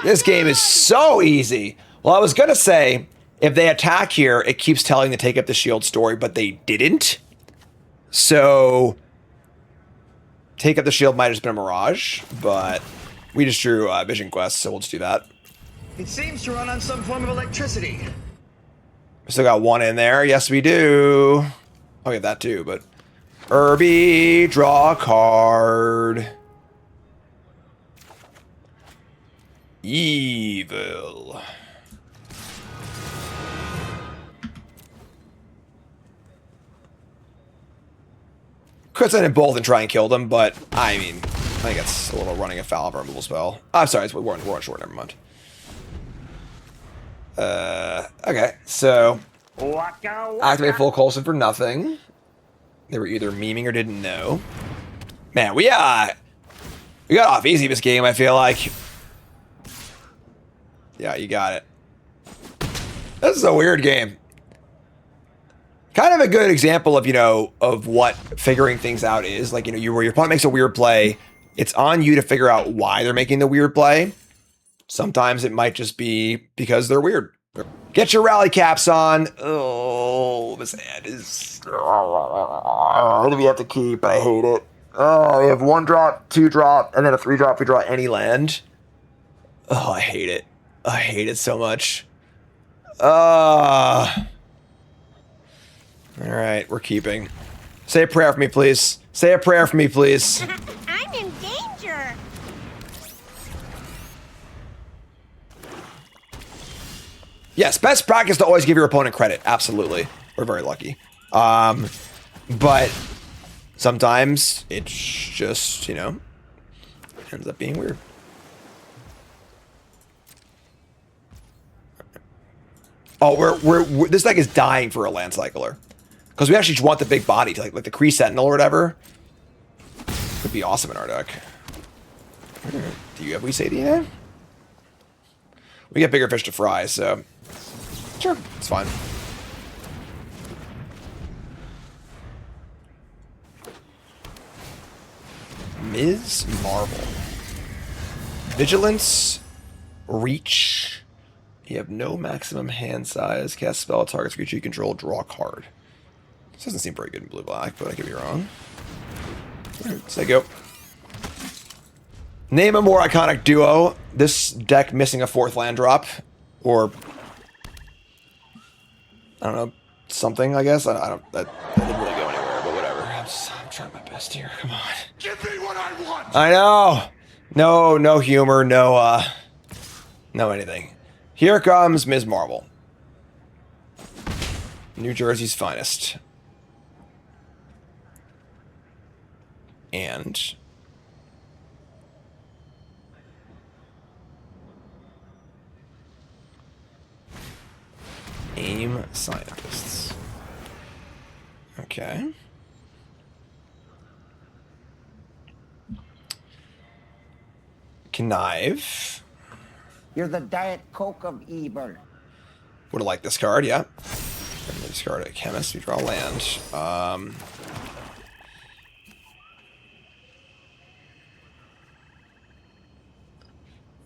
This game is so easy. Well, I was going to say, if they attack here, it keeps telling to take up the shield story, but they didn't. So, take up the shield might have just been a mirage, but we just drew Vision Quest, so we'll just do that. It seems to run on some form of electricity. We still got one in there. Yes, we do. I'll get that too, but... Irby, draw a card. Evil. Could send in both and try and kill them, but I mean, I think it's a little running afoul of our removal spell. I'm sorry, we're on short, never mind. Okay, so activate full Coulson for nothing. They were either memeing or didn't know. Man, we got off easy this game, I feel like. Yeah, you got it. This is a weird game. Kind of a good example of, you know, of what figuring things out is. Like, you know, where your opponent makes a weird play, it's on you to figure out why they're making the weird play. Sometimes it might just be because they're weird. Get your rally caps on. Oh, this ad is... what do we have to keep? I hate it. Oh, we have 1 drop, 2 drop, and then a 3 drop if we draw any land. Oh, I hate it. I hate it so much. All right, we're keeping. Say a prayer for me, please. Say a prayer for me, please. I'm in danger. Yes, best practice to always give your opponent credit. Absolutely. We're very lucky. But sometimes it's just, you know, ends up being weird. Oh, we're this deck is dying for a land cycler. Because we actually just want the big body to like the Kree Sentinel or whatever. Could be awesome in our deck. Do you have we say DNA? We get bigger fish to fry, so sure, it's fine. Ms. Marvel. Vigilance. Reach. You have no maximum hand size. Cast spell, targets creature you control, draw a card. This doesn't seem very good in blue-black, but I could be wrong. Alright, so go. Name a more iconic duo. This deck missing a 4th land drop. Or... I don't know. Something, I guess. I don't... That didn't really go anywhere, but whatever. I'm trying my best here. Come on. Give me what I want! I know! No humor, no anything. Here comes Ms. Marvel. New Jersey's finest. And... AIM scientists. Okay. Connive. You're the Diet Coke of evil. Would have liked this card, yeah. Discard a chemist, we draw land.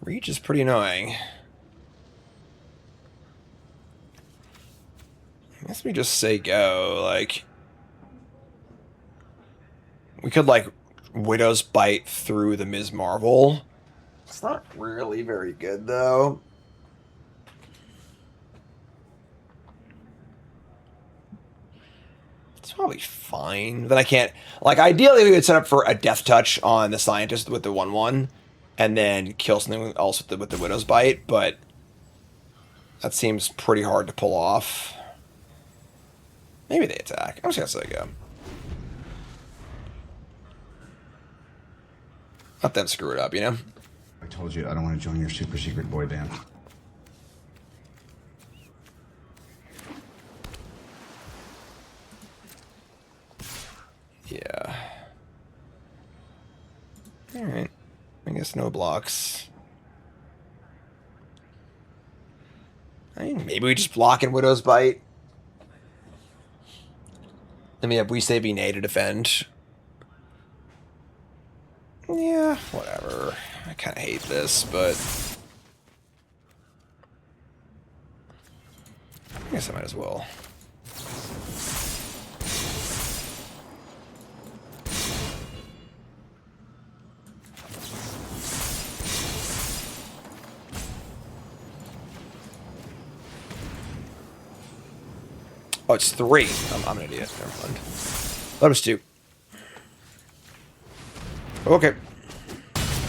Reach is pretty annoying. I guess we just say go, like... We could, like, Widow's Bite through the Ms. Marvel. It's not really very good, though. It's probably fine. Then I can't... Like, ideally, we would set up for a Death Touch on the Scientist with the 1/1, and then kill something else with the Widow's Bite, but that seems pretty hard to pull off. Maybe they attack. I'm just gonna say go. Let them screw it up, you know? I told you I don't want to join your super secret boy band. Yeah. Alright. I guess no blocks. I mean, maybe we just block in Widow's Bite. Then we have We Say Be Nay to defend. Yeah, whatever. I kind of hate this, but I guess I might as well. Oh, it's 3. I'm an idiot. Never mind. That was 2. Okay.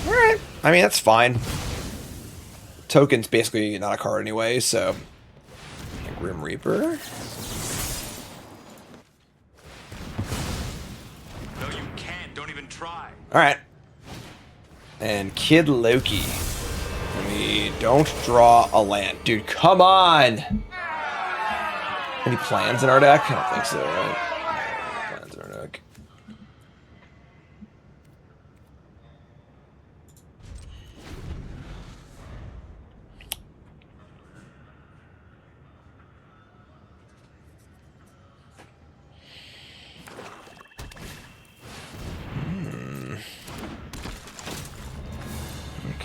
Alright. I mean, that's fine. Token's basically not a card anyway, so... Grim Reaper? No, you can't. Don't even try. Alright. And Kid Loki. We don't draw a land. Dude, come on! Any plans in our deck? I don't think so, right? No plans in our deck.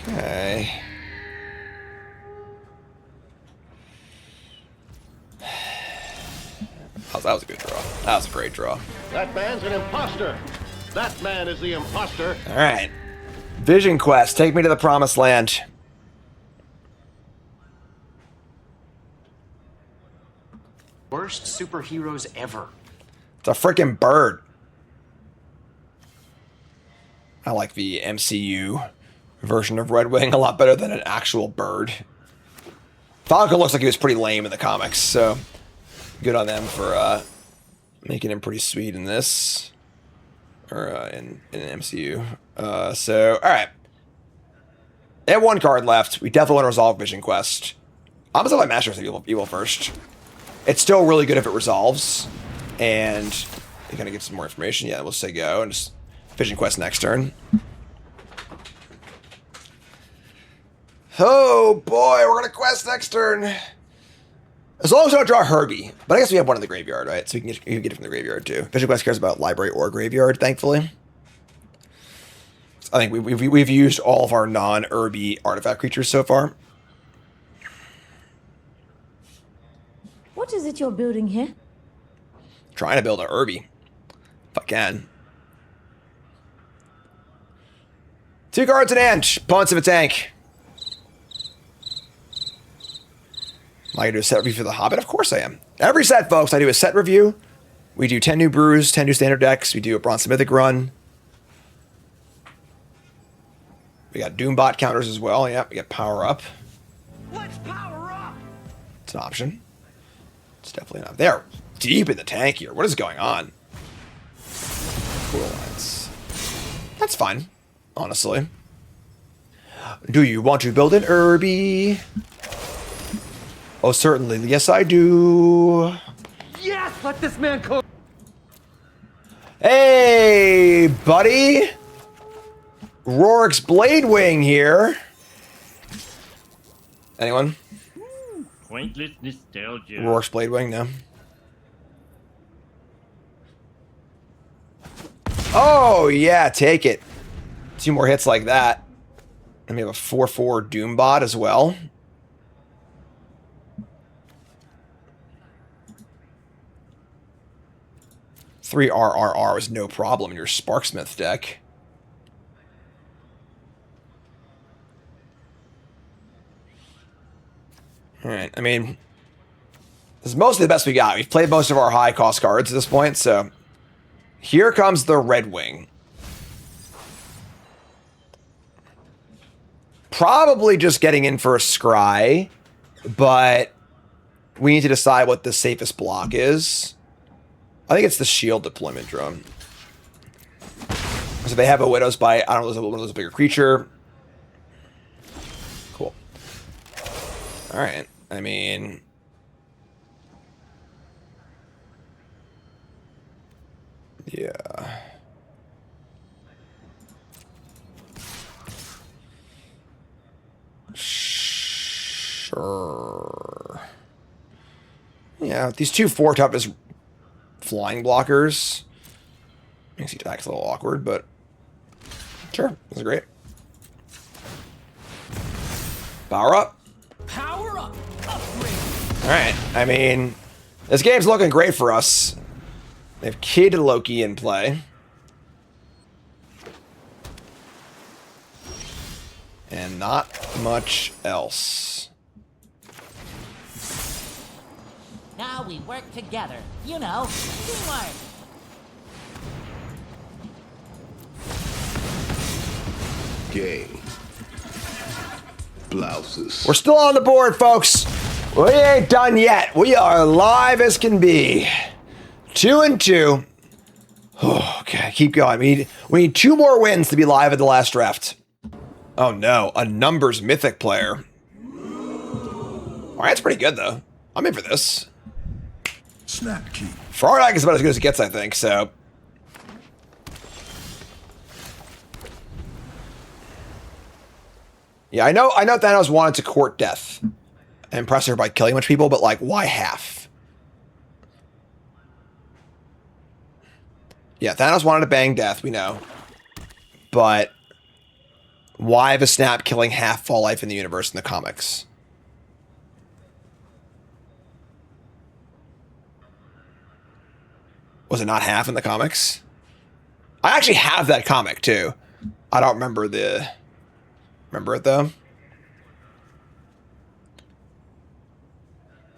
Okay. That was a good draw. That was a great draw. That man's an imposter. That man is the imposter. All right. Vision Quest, take me to the promised land. Worst superheroes ever. It's a freaking bird. I like the MCU version of Red Wing a lot better than an actual bird. Falcon looks like he was pretty lame in the comics, so good on them for making him pretty sweet in this. Or in an MCU. So, alright. They have 1 card left. We definitely want to resolve Vision Quest. I'm going to let Masters of Evil first. It's still really good if it resolves. And you kind of get some more information. Yeah, we'll say go. And just Vision Quest next turn. Oh boy, we're going to quest next turn. As long as we don't draw Herbie. But I guess we have one in the graveyard, right? So you can get it from the graveyard too. Vision Quest cares about library or graveyard, thankfully. I think we've used all of our non-Herbie artifact creatures so far. What is it you're building here? Trying to build a Herbie. If I can. 2 cards in hand. Opponents of a tank. Am I going to do a set review for the Hobbit? Of course I am. Every set, folks, I do a set review. We do 10 new brews, 10 new standard decks. We do a Bronze to Mythic run. We got Doombot counters as well. Yeah, we got Power Up. Let's power up. It's an option. It's definitely not. They're deep in the tank here. What is going on? Cool lines. That's fine, honestly. Do you want to build an Herbie? Oh, certainly. Yes, I do. Yes, let this man cook. Hey, buddy. Rorik's Bladewing here. Anyone? Pointless nostalgia. Rorik's Bladewing, no. Oh, yeah, take it. 2 more hits like that. And we have a 4/4 Doombot as well. 3 RRR was no problem in your Sparksmith deck. Alright, I mean, this is mostly the best we got. We've played most of our high-cost cards at this point, so... Here comes the Red Wing. Probably just getting in for a scry, but we need to decide what the safest block is. I think it's the shield deployment drone. So they have a Widow's Bite. I don't know if one of those a bigger creature. Cool. Alright. I mean... yeah. Sure. Yeah, these two 4-toughness flying blockers. Makes the attack's a little awkward, but sure, this is great. Power up. Power up. Upgrade. Alright, I mean, this game's looking great for us. They have Kid Loki in play. And not much else. Now we work together. You know, teamwork. Gay. Blouses. We're still on the board, folks. We ain't done yet. We are live as can be. 2-2. Oh, okay, keep going. We need 2 more wins to be live at the last draft. Oh no, a numbers mythic player. Alright, that's pretty good though. I'm in for this. Snap key. Fardak is about as good as it gets, I think, so. Yeah, I know Thanos wanted to court death and impress her by killing a bunch of people, but like, why half? Yeah, Thanos wanted to bang death, we know. But why have a snap killing half fall life in the universe in the comics? Was it not half in the comics? I actually have that comic too. I don't remember the... Remember it though?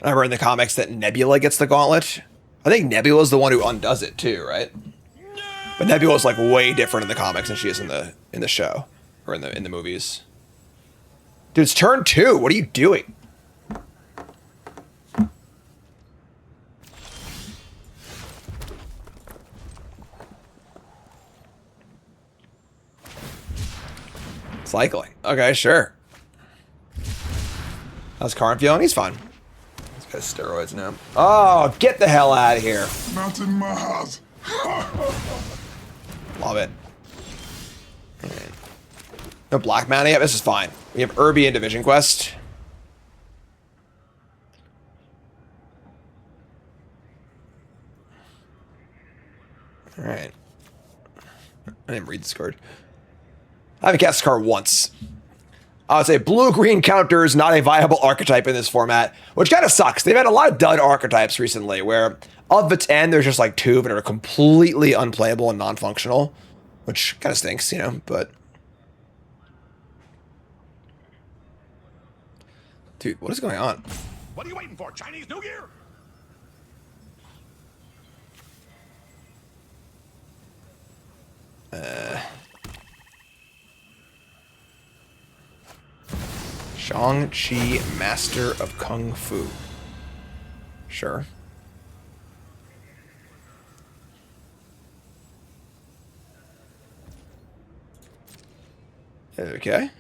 I remember in the comics that Nebula gets the gauntlet. I think Nebula's the one who undoes it too, right? But Nebula's like way different in the comics than she is in the show. Or in the movies. Dude, it's turn 2. What are you doing? Cycling. Okay, sure. How's Karn feeling? He's fine. He's got steroids now. Oh, get the hell out of here. Not in my house. Love it. Right. No black mana yet? This is fine. We have Irby and Division Quest. Alright. I didn't read this card. I haven't cast this card once. I would say blue-green counter is not a viable archetype in this format, which kind of sucks. They've had a lot of dud archetypes recently, where of the 10, there's just like 2 that are completely unplayable and non-functional, which kind of stinks, you know, but... Dude, what is going on? What are you waiting for? Chinese New Year? Shang-Chi, Master of Kung Fu. Sure. Okay.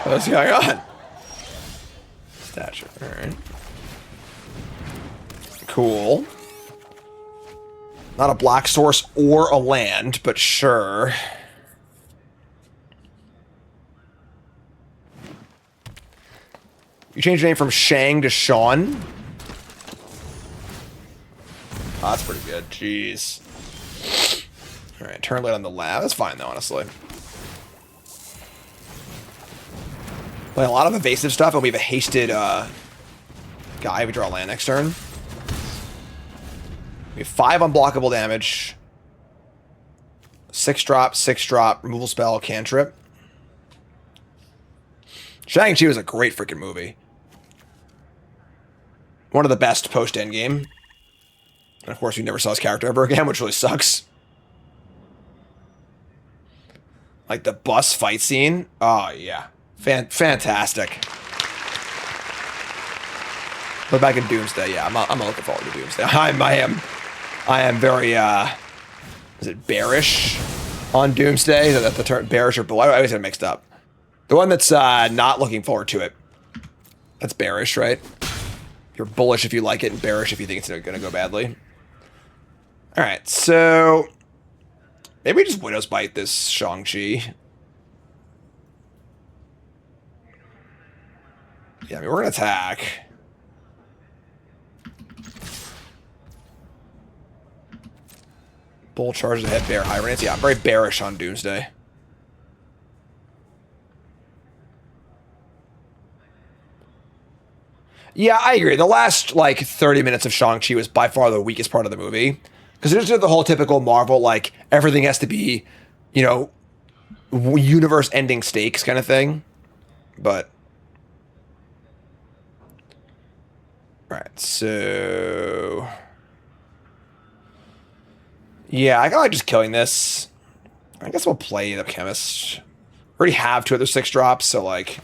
What's going on? Stature, alright. Cool. Not a black source or a land, but sure. You changed your name from Shang to Sean? Oh, that's pretty good. Jeez. Alright, turn late on the lab. That's fine though, honestly. Play a lot of evasive stuff, and we have a hasted guy. We draw land next turn. We have 5 unblockable damage. 6 drop, removal spell, cantrip. Shang-Chi was a great freaking movie. One of the best post-endgame. And of course, we never saw his character ever again, which really sucks. Like the bus fight scene. Oh, yeah. Fantastic. But back in Doomsday, yeah, I'm looking forward to Doomsday. I am very, is it bearish on Doomsday? Is that the term bearish or bull? I always get it mixed up. The one that's not looking forward to it. That's bearish, right? You're bullish if you like it and bearish if you think it's going to go badly. All right, so maybe we just Widow's Bite this Shang-Chi. Yeah, I mean, we're going to attack. Bull charges ahead, bear high rants. Yeah, I'm very bearish on Doomsday. Yeah, I agree. The last, like, 30 minutes of Shang-Chi was by far the weakest part of the movie. Because there's the whole typical Marvel, like, everything has to be, you know, universe-ending stakes kind of thing. But... Alright, so... Yeah, I kind of like just killing this. I guess we'll play the Chemist. We already have 2 other 6 drops, so, like...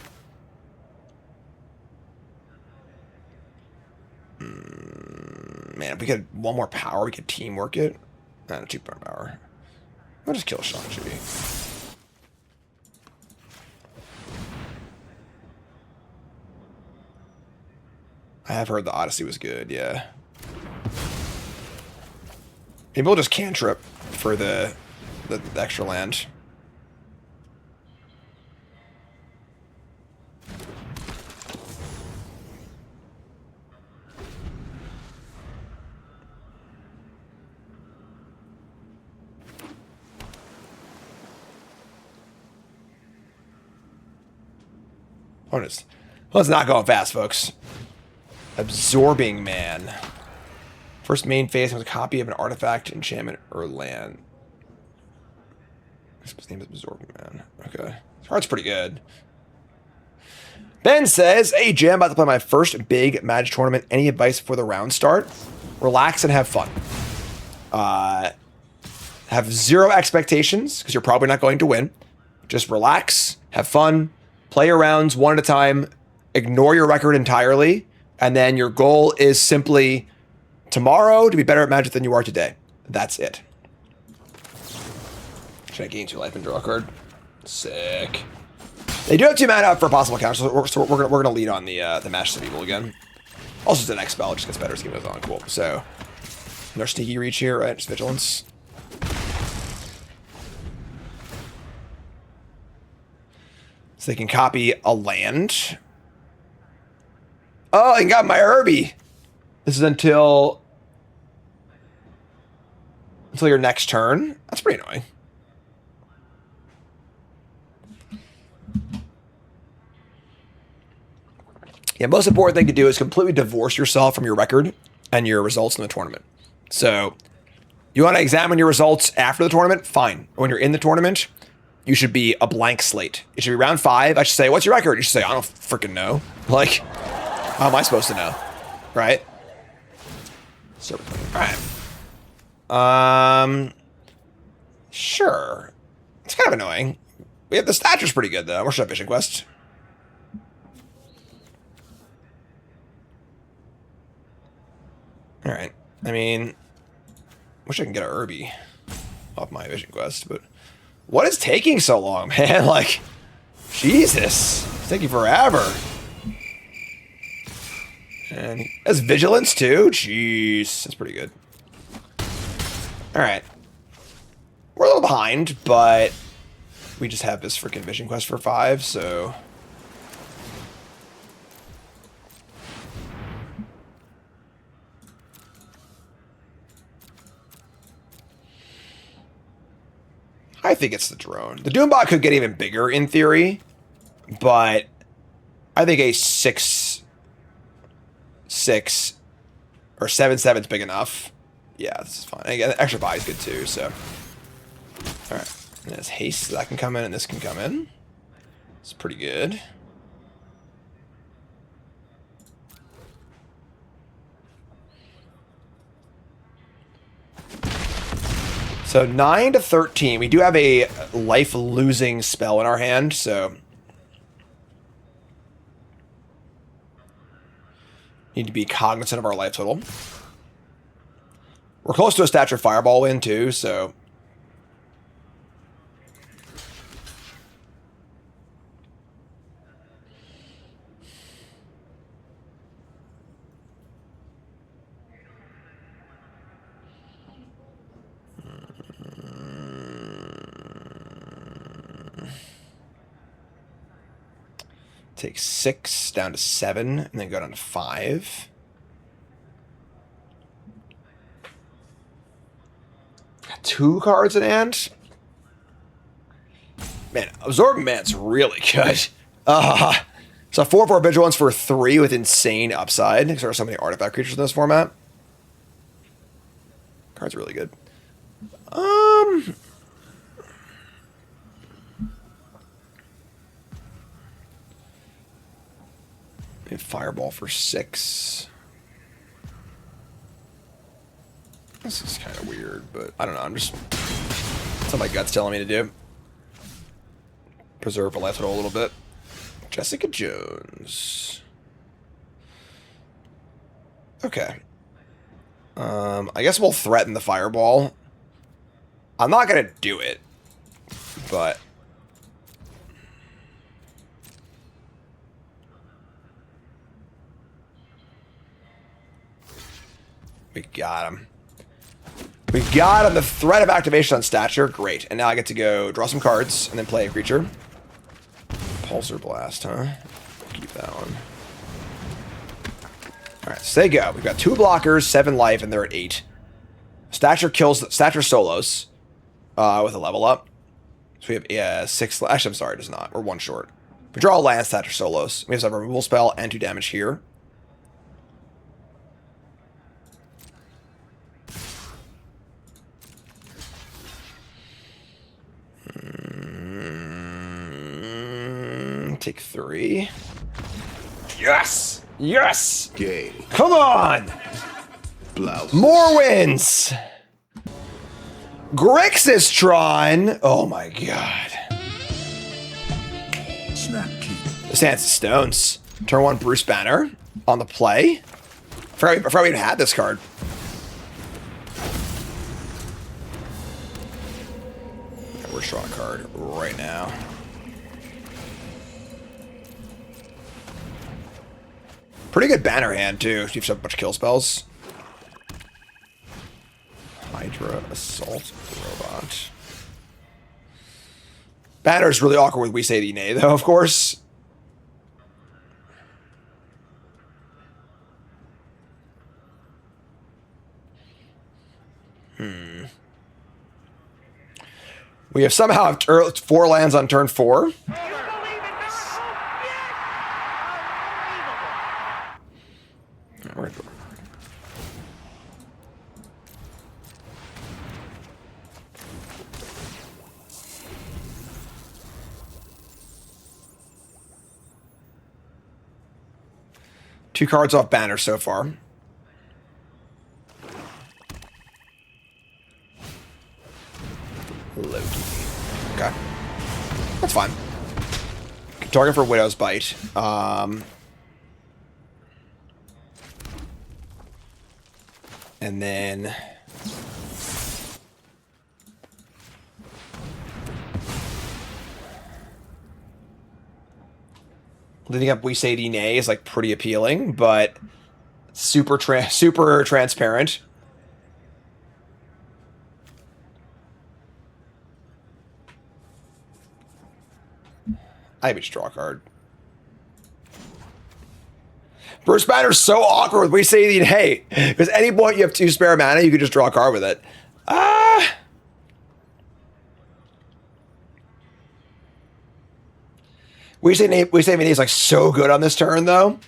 Man, if we get 1 more power, we could teamwork it. Not 2 more power. I'll just kill Shang-Chi. I have heard the Odyssey was good, yeah. Maybe we'll just cantrip for the extra land. Let's not go fast, folks. Absorbing Man. First main phase was a copy of an artifact, enchantment, or land. His name is Absorbing Man. Okay. His card's pretty good. Ben says, hey, Jim, about to play my first big Magic tournament. Any advice before the round start? Relax and have fun. Have 0 expectations, because you're probably not going to win. Just relax, have fun, play your rounds 1 at a time, ignore your record entirely, and then your goal is simply tomorrow to be better at Magic than you are today. That's it. Should I gain 2 life and draw a card? Sick. They do have 2 mana for possible counters, so we're gonna lead on the Masters of Evil again. Also, the next spell just gets better as game goes on. Cool. So, no sneaky reach here, right? Just vigilance. So they can copy a land. Oh, I got my Herbie. This is until your next turn. That's pretty annoying. Yeah, most important thing to do is completely divorce yourself from your record and your results in the tournament. So you want to examine your results after the tournament? Fine. When you're in the tournament, you should be a blank slate. It should be round 5. I should say, what's your record? You should say, I don't freaking know. Like, how am I supposed to know? Right? So, all right. Sure. It's kind of annoying. We have the stature's pretty good, though. We're shut Vision Quest. All right. I mean, wish I can get a Herbie off my Vision Quest, but what is taking so long, man? Like, Jesus, it's taking forever. And he has Vigilance too. Jeez, that's pretty good. All right, we're a little behind, but we just have this freaking Vision Quest for 5, so. I think it's the drone. The Doombot could get even bigger in theory, but I think a 6 or 7/7 is big enough. Yeah, this is fine. Again, extra buy is good too, so. All right. And there's haste, so that can come in and this can come in. It's pretty good. So 9 to 13. We do have a life-losing spell in our hand, so need to be cognizant of our life total. We're close to a stature fireball win too, so take 6 down to 7 and then go down to 5. Got 2 cards in hand. Man, Absorbing Man's really good. So 4/4 Vigilance for 3 with insane upside. Because there are so many artifact creatures in this format. Card's really good. Fireball for 6. This is kind of weird, but I don't know. I'm just... That's what my gut's telling me to do. Preserve a life total a little bit. Jessica Jones. Okay. I guess we'll threaten the fireball. I'm not going to do it, but... We got him. We got him. The threat of activation on stature. Great. And now I get to go draw some cards and then play a creature. Pulsar Blast, huh? Keep that one. Alright, so they go. We've got 2 blockers, 7 life, and they're at 8. Stature kills... Stature solos with a level up. So we have 6... Actually, I'm sorry, it does not. We're 1 short. We draw a land, Stature solos. We have a removal spell and 2 damage here. Take 3. Yes! Yes! Game. Come on! Blouse. More wins! Grixis Oh my god. Snap key. The Sands of Stones. Turn 1 Bruce Banner on the play. I forgot we even had this card. We're drawing a card right now. Pretty good banner hand, too. You have a bunch of kill spells. Hydra Assault Robot. Banner is really awkward with We Say the Nay, though, of course. We have somehow 4 lands on turn 4. Two cards off banner so far. Loki. Okay. That's fine. Target for Widow's Bite. And then... leading up We Say the Nay is like pretty appealing, but super transparent. I maybe just draw a card. Bruce Banner's so awkward with We Say the Nay. Because any point you have 2 spare mana, you could just draw a card with it. We say Mayonnaise like so good on this turn though.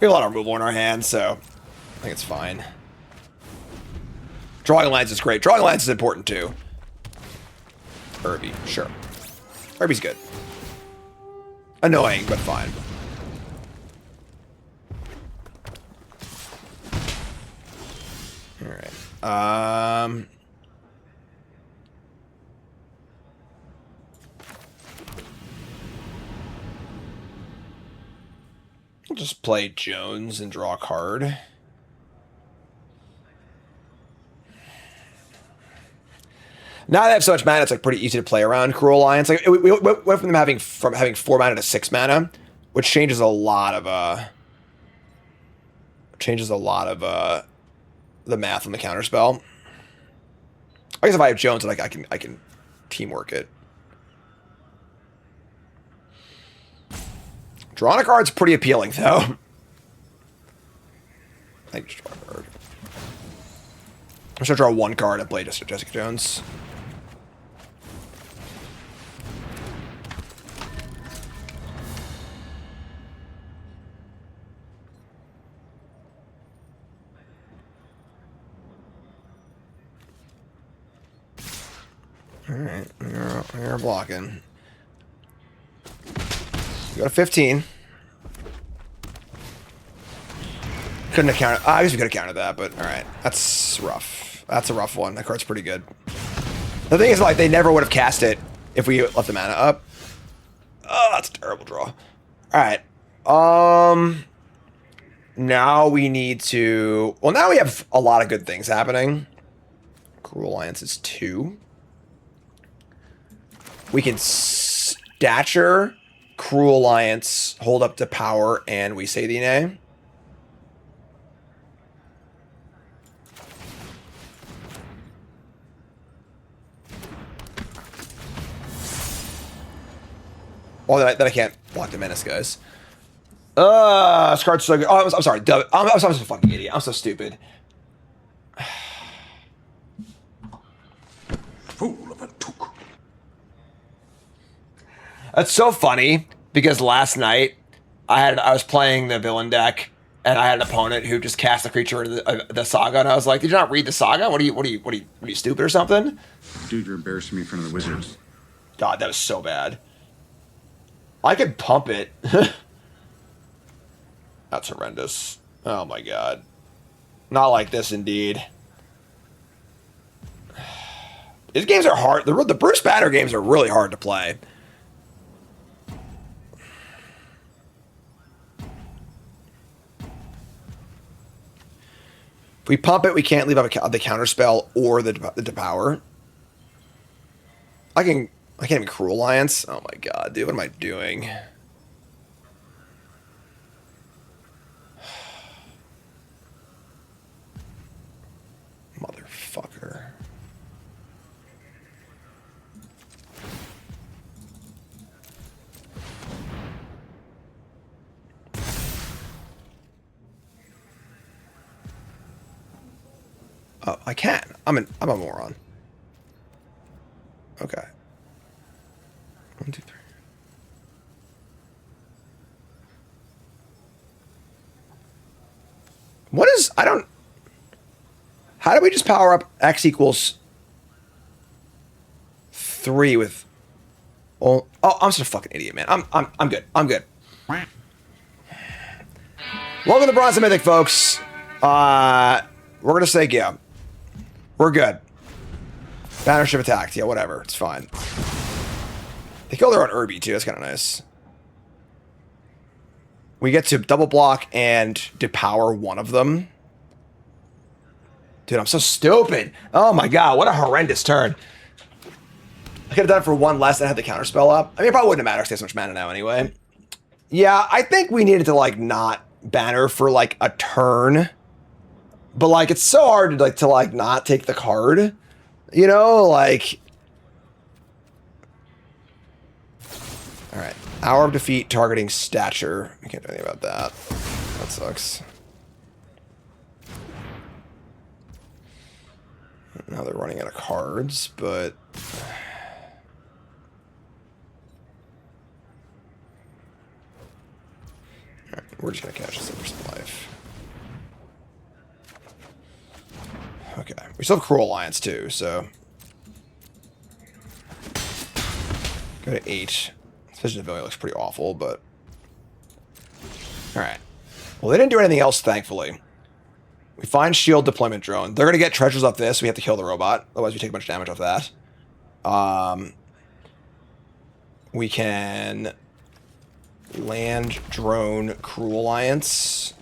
We have a lot of removal in our hands, so I think it's fine. Drawing lines is great. Drawing lines is important too. Irby, sure. Irby's good. Annoying, but fine. All right. I'll just play Jones and draw a card. Now that I have so much mana, it's like pretty easy to play around Cruel Alliance. Like we went from them having 4 mana to 6 mana, which changes a lot of the math on the counterspell. I guess if I have Jones, like I can teamwork it. Drawing a card's pretty appealing though. I just draw a card. I'm just gonna draw 1 card and play just Jessica Jones. Alright, you're blocking. You got a 15. Couldn't have counted. I guess we could have counted that, but alright. That's rough. That's a rough one. That card's pretty good. The thing is, like, they never would have cast it if we left the mana up. Oh, that's a terrible draw. Alright. Now we need to... Well, now we have a lot of good things happening. Cruel Alliance is 2. We can Stature, Cruel Alliance, hold up to power, and we say the name. Oh, that I can't block the menace, guys. This card's so good. Oh, I'm sorry. I'm such a fucking idiot. I'm so stupid. Fool of a took. That's so funny because last night I was playing the villain deck and I had an opponent who just cast a creature into the saga, and I was like, "Did you not read the saga? What are you stupid or something?" Dude, you're embarrassing me in front of the Wizards. God, that was so bad. I could pump it. That's horrendous. Oh my god. Not like this, indeed. These games are hard. The Bruce Banner games are really hard to play. If we pump it, we can't leave up the counterspell or the depower. I can't even Cruel Alliance. Oh my god, dude, what am I doing? Motherfucker. Oh, I can. I'm a moron. Okay. 1, 2, 3. What is... I don't... How do we just power up X equals 3 with... Oh, I'm such a fucking idiot, man. I'm good. I'm good. Welcome to Bronze and Mythic, folks. We're gonna say yeah. We're good. Bannership attacked. Yeah, whatever. It's fine. They kill their own Irby, too. That's kind of nice. We get to double block and depower one of them. Dude, I'm so stupid. Oh my god, what a horrendous turn. I could have done it for 1 less and had the counterspell up. I mean, it probably wouldn't have mattered because they have so much mana now anyway. Yeah, I think we needed to, like, not banner for, like, a turn. But, like, it's so hard to not take the card. You know, like... Alright. Hour of Defeat targeting Stature. I can't do anything about that. That sucks. Now they're running out of cards, but... Alright, we're just going to catch this up for some life. Okay, we still have Cruel Alliance too, so... Go to 8. Vision of Ability looks pretty awful, but... Alright. Well, they didn't do anything else, thankfully. We find Shield Deployment Drone. They're going to get treasures off this. We have to kill the robot. Otherwise, we take a bunch of damage off that. We can... Land, Drone, Cruel Alliance.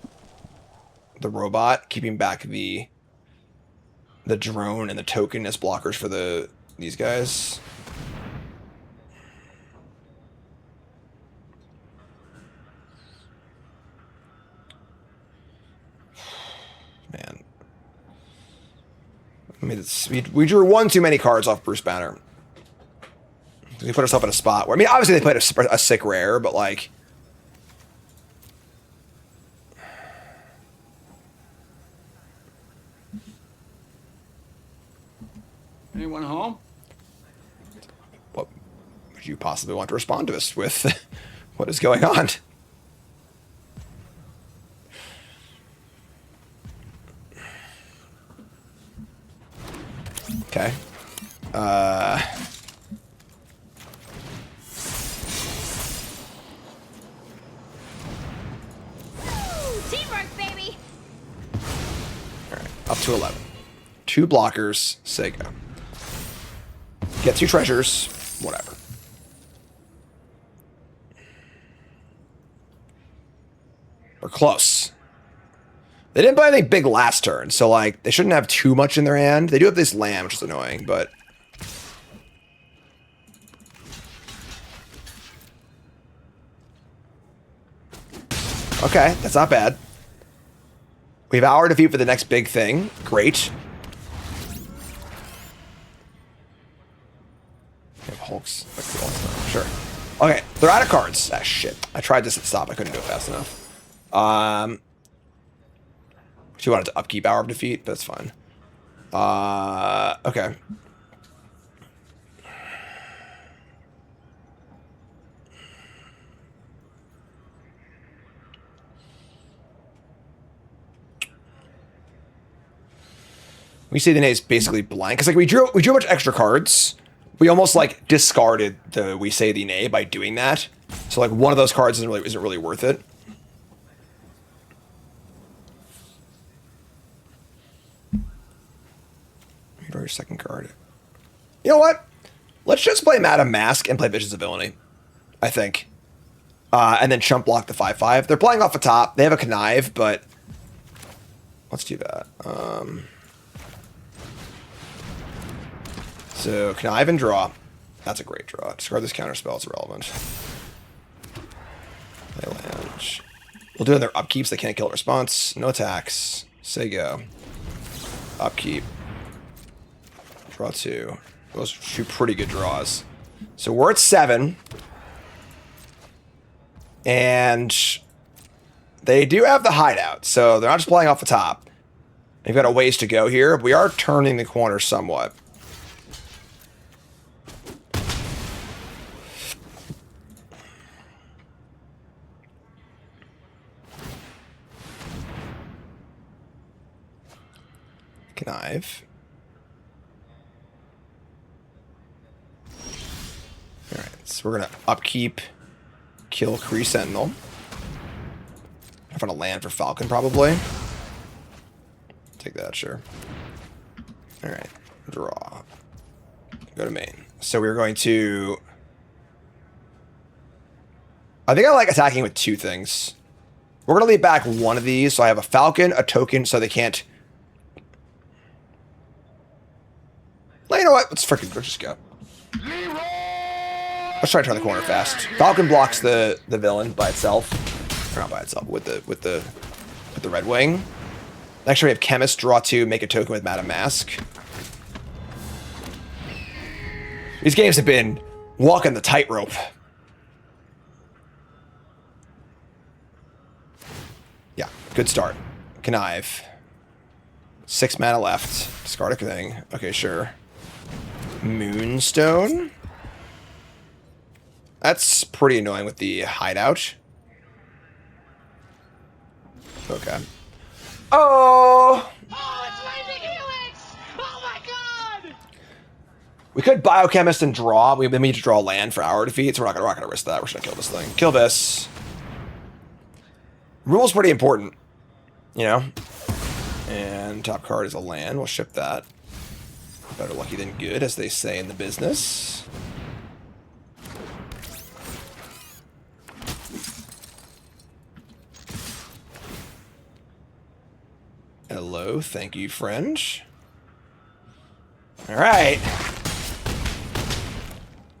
The robot, keeping back the drone and the token as blockers for these guys. Man. I mean, we drew one too many cards off Bruce Banner. We put ourselves in a spot where, I mean, obviously they played a sick rare, but like... Anyone home? What would you possibly want to respond to us with? What is going on? Okay. Teamwork, baby. All right, up to 11. 2 blockers, Sega. Get 2 treasures, whatever. We're close. They didn't play anything big last turn, so like they shouldn't have too much in their hand. They do have this land, which is annoying, but okay, that's not bad. We have our defeat for the next big thing. Great. We have Hulks. Sure. Okay, they're out of cards. Ah, shit. I tried this at stop. I couldn't do it fast enough. She wanted to upkeep Hour of Defeat, but that's fine. Okay. We see the name is basically blank. It's like we drew a bunch of extra cards. We almost like discarded the We Say the Nay by doing that. So like one of those cards isn't really worth it. Draw your second card. You know what? Let's just play Madam Mask and play Visions of Villainy, I think. And then chump block the 5/5. They're playing off the top. They have a Connive, but let's do that. So Connive and draw. That's a great draw. Discard this counter spell. It's irrelevant. Play land. We'll do it in their upkeeps. They can't kill it. Response. No attacks. Say go. Upkeep. Draw 2. Those are 2 pretty good draws. So we're at 7. And they do have the hideout. So they're not just playing off the top. They've got a ways to go here. We are turning the corner somewhat. Connive. Alright, so we're going to upkeep, kill Kree Sentinel. I found a land for Falcon, probably. Take that, sure. Alright, draw. Go to main. So we're going to... I think I like attacking with 2 things. We're going to leave back one of these, so I have a Falcon, a token, so they can't... Well, you know what? Let's just go. Let's try to turn the corner fast. Falcon blocks the villain by itself. Or not by itself, with the Red Wing. Next we have Chemist, draw 2, make a token with Madam Mask. These games have been walking the tightrope. Yeah, good start. Connive. 6 mana left. Discard a thing. Okay, sure. Moonstone. That's pretty annoying with the hideout. Okay. Oh! Oh, it's Mythic Helix! Oh my god! We could Biochemist and draw. We need to draw land for our defeat, so we're not gonna risk that. We're just gonna kill this thing. Kill this. Rule's pretty important, you know? And top card is a land. We'll ship that. Better lucky than good, as they say in the business. Hello, thank you, friend. Alright.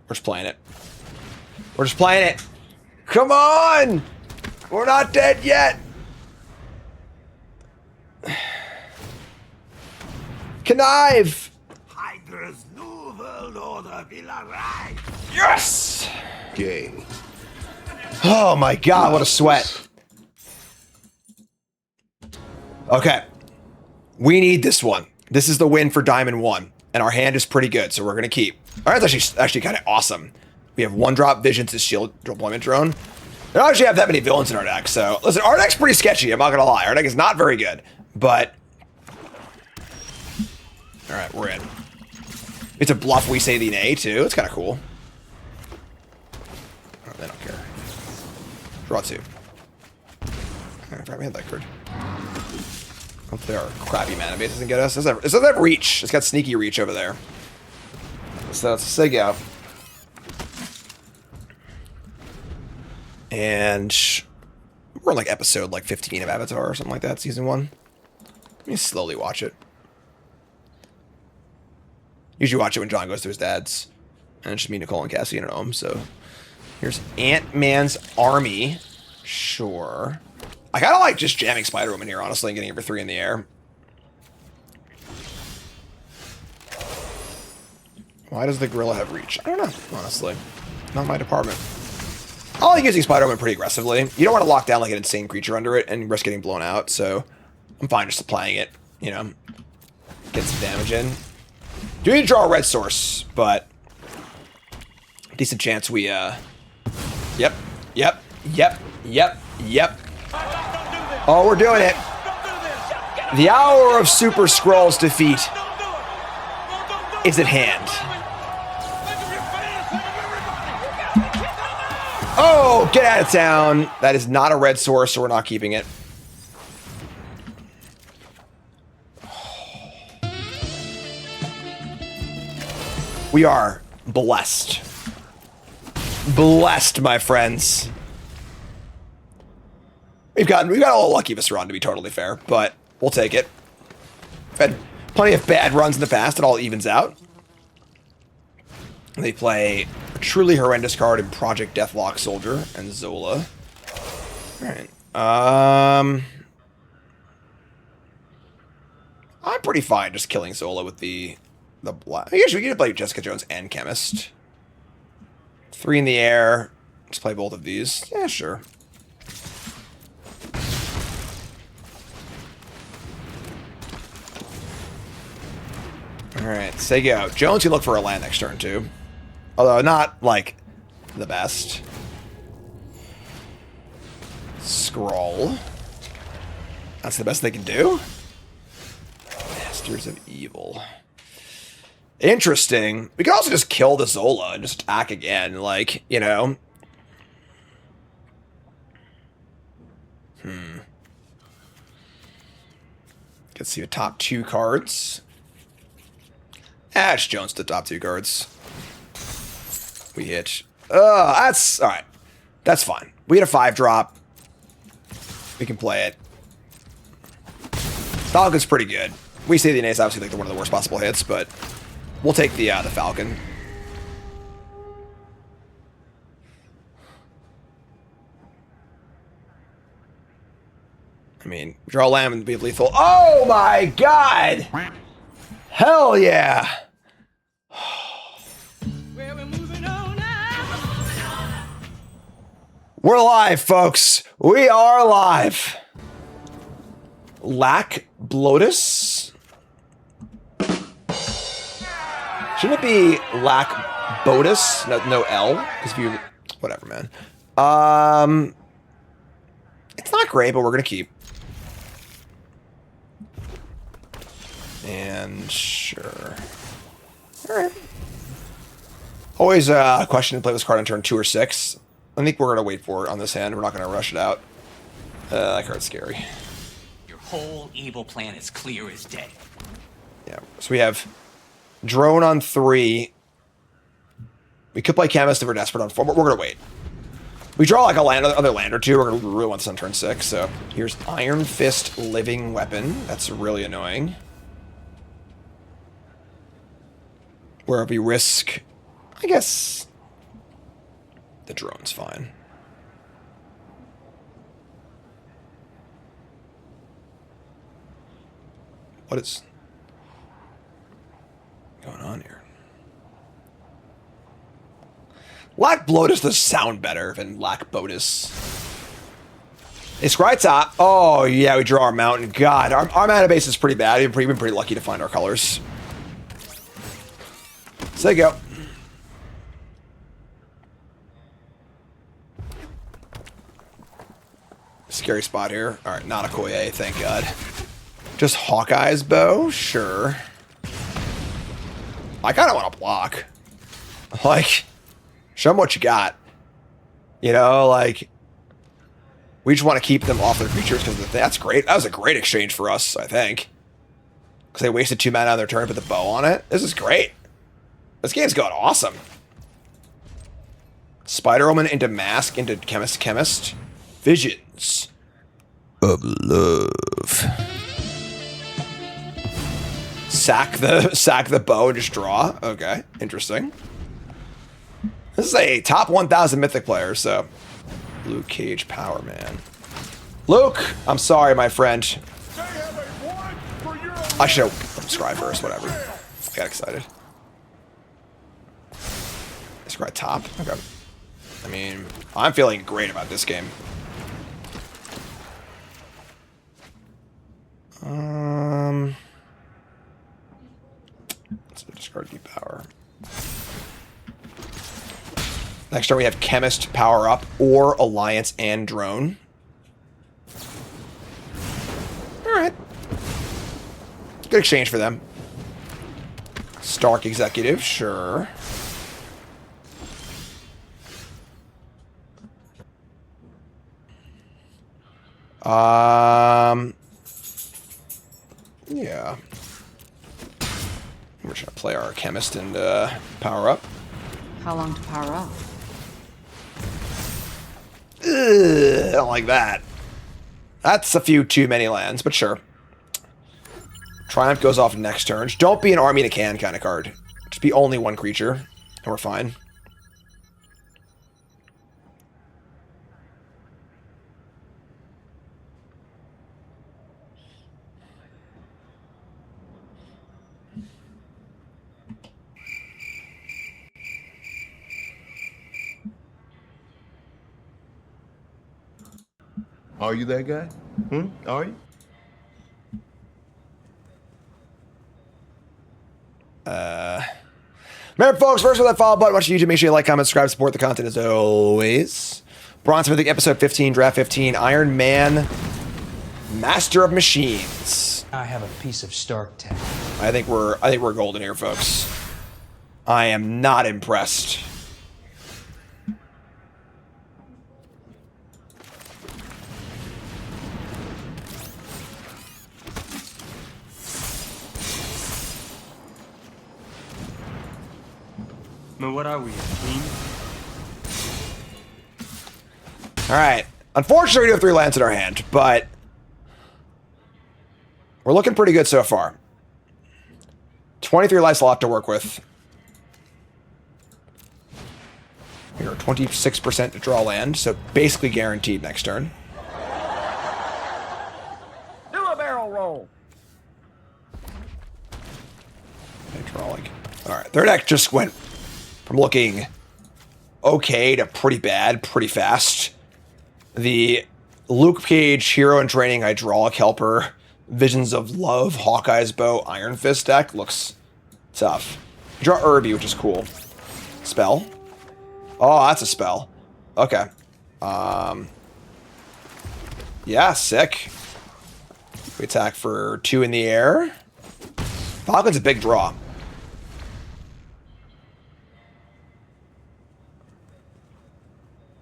We're just playing it. We're just playing it. Come on! We're not dead yet! Connive! Hydra's new world order will arrive! Yes! Gay. Oh my god, what a sweat. Okay. We need this one. This is the win for Diamond 1. And our hand is pretty good, so we're going to keep. Our hand's actually kind of awesome. We have 1-drop Vision to Shield Deployment Drone. We don't actually have that many villains in our deck, so... Listen, our deck's pretty sketchy, I'm not going to lie. Our deck is not very good, but... Alright, we're in. It's a bluff we say the nay, too. It's kind of cool. Oh, they don't care. Draw 2. Alright, we had that card. Hopefully our crappy mana base doesn't get us. It doesn't have reach. It's got sneaky reach over there. So let's sig out. And we're on like episode like 15 of Avatar or something like that, season 1. Let me slowly watch it. Usually watch it when John goes to his dad's. And it's just me, Nicole, and Cassie at home. So here's Ant-Man's army. Sure. I kind of like just jamming Spider-Woman here, honestly, and getting her for 3 in the air. Why does the gorilla have reach? I don't know, honestly. Not my department. I like using Spider-Woman pretty aggressively. You don't want to lock down like an insane creature under it and risk getting blown out, so I'm fine just applying it, you know. Get some damage in. Do need to draw a red source, but decent chance we, Yep. Oh, we're doing it. The hour of Super Skrull's defeat is at hand. Oh, get out of town. That is not a red source, so we're not keeping it. We are blessed. Blessed, my friends. We've got a little lucky this run, to be totally fair, but we'll take it. We've had plenty of bad runs in the past. It all evens out. They play a truly horrendous card in Project Deathlock Soldier and Zola. Alright. I'm pretty fine just killing Zola with the black. I guess we could play Jessica Jones and Chemist. 3 in the air. Let's play both of these. Yeah, sure. Alright, say go. Jones can look for a land next turn, too. Although, not, like, the best. Scroll. That's the best they can do? Masters of Evil. Interesting. We could also just kill the Zola and just attack again, like, you know. Let's see the top 2 cards. It's Jones to top 2 cards. We hit. That's alright. That's fine. We hit a 5-drop. We can play it. Falcon's pretty good. We say the Nate's obviously like one of the worst possible hits, but we'll take the Falcon. I mean, draw a land and be lethal. Oh my god! Hell yeah! We're live, folks. We are live. Lack Bloatus. Shouldn't it be lack Bodus? No L? Because if you... Whatever, man. It's not great, but we're going to keep. And sure. All right. Always a question to play this card on turn 2 or 6. I think we're going to wait for it on this hand. We're not going to rush it out. That card's scary. Your whole evil plan is clear as day. Yeah, so we have Drone on 3. We could play Chemist if we're desperate on 4, but we're going to wait. We draw like a other land or two. We're going to really want this on turn 6. So here's Iron Fist Living Weapon. That's really annoying. Where we risk, I guess, the drone's fine. What is going on here? Lack Bloatus does sound better than Lack Botus. It's Scry Top. Oh, yeah, we draw our mountain. God, our mana base is pretty bad. We've been pretty lucky to find our colors. So there you go. Scary spot here. All right, not a Koye, thank God. Just Hawkeye's bow? Sure. I kind of want to block. Like, show them what you got. You know, like, we just want to keep them off their creatures because that's great. That was a great exchange for us, I think. Because they wasted 2 mana on their turn, put the bow on it. This is great. This game's going awesome. Spider Omen into Mask into Chemist. Visions of Love. Sack the bow and just draw. Okay, interesting. This is a top 1,000 Mythic player, so Luke Cage Power Man. Luke, I'm sorry, my friend. I should have subscribed first. Whatever. I got excited. Scry top. Okay. I mean, I'm feeling great about this game. Let's discard deep power. Next turn we have Chemist power up or Alliance and Drone. All right. Good exchange for them. Stark Executive, sure. Yeah. We're just gonna play our Chemist and power up. How long to power up? Ugh, I don't like that. That's a few too many lands, but sure. Triumph goes off next turn. Don't be an Army to Can kind of card. Just be only one creature, and we're fine. Are you that guy? Are you? Remember, folks, first with that follow button, watch YouTube, make sure you like, comment, subscribe, support the content as always. Bronze Mythic episode 15, draft 15, Iron Man, Master of Machines. I have a piece of Stark tech. I think we're golden here, folks. I am not impressed. What are we, a team? Alright. Unfortunately, we do have 3 lands in our hand, but we're looking pretty good so far. 23 lives left to work with. We are 26% to draw land, so basically guaranteed next turn. Do a barrel roll. I draw like... Alright, their deck just went from looking okay to pretty bad, pretty fast. The Luke Cage, Hero in Training, Hydraulic Helper, Visions of Love, Hawkeye's Bow, Iron Fist deck looks tough. Draw Irby, which is cool. Spell. Oh, that's a spell. Okay. Yeah, sick. We attack for 2 in the air. Falcon's a big draw.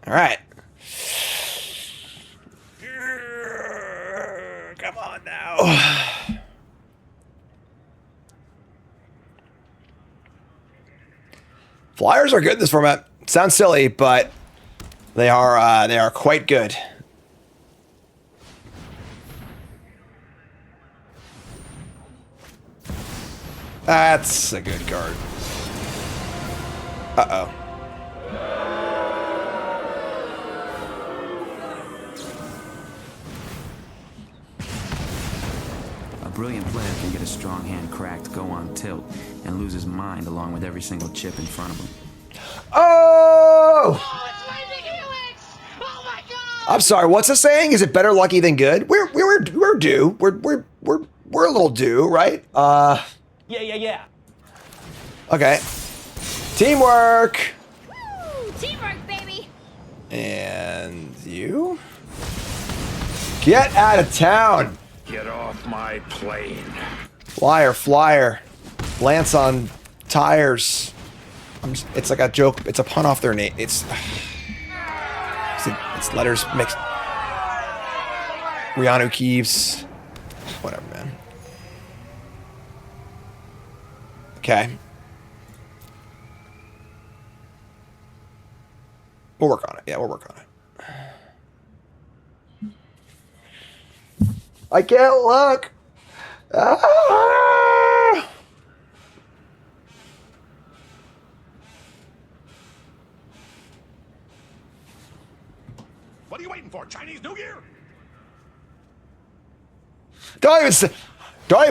All right. Come on now. Flyers are good in this format. Sounds silly, but they are quite good. That's a good card. Uh-oh. A brilliant player can get a strong hand cracked, go on tilt, and lose his mind along with every single chip in front of him. Oh! I'm sorry. What's the saying? Is it better lucky than good? We're due. We're a little due, right? Yeah. Okay. Teamwork. Woo! Teamwork, baby. And you? Get out of town. Get off my plane. Flyer. Lance on tires. It's like a joke. It's a pun off their name. It's letters mixed. Rihanna Keeves. Whatever, man. Okay. We'll work on it. Yeah, we'll work on it. I can't look. Ah! What are you waiting for? Chinese New Year? Don't even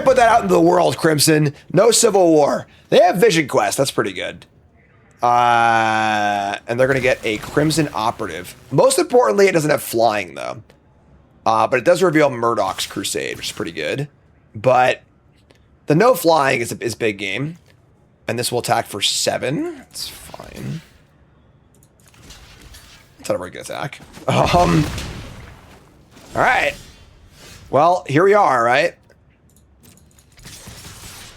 put that out into the world, Crimson. No Civil War. They have Vision Quest. That's pretty good. And they're going to get a Crimson Operative. Most importantly, it doesn't have flying, though. But it does reveal Murdoch's Crusade, which is pretty good. But the no flying is big game. And this will attack for 7. That's fine. It's not a very good attack. All right. Well, here we are, right?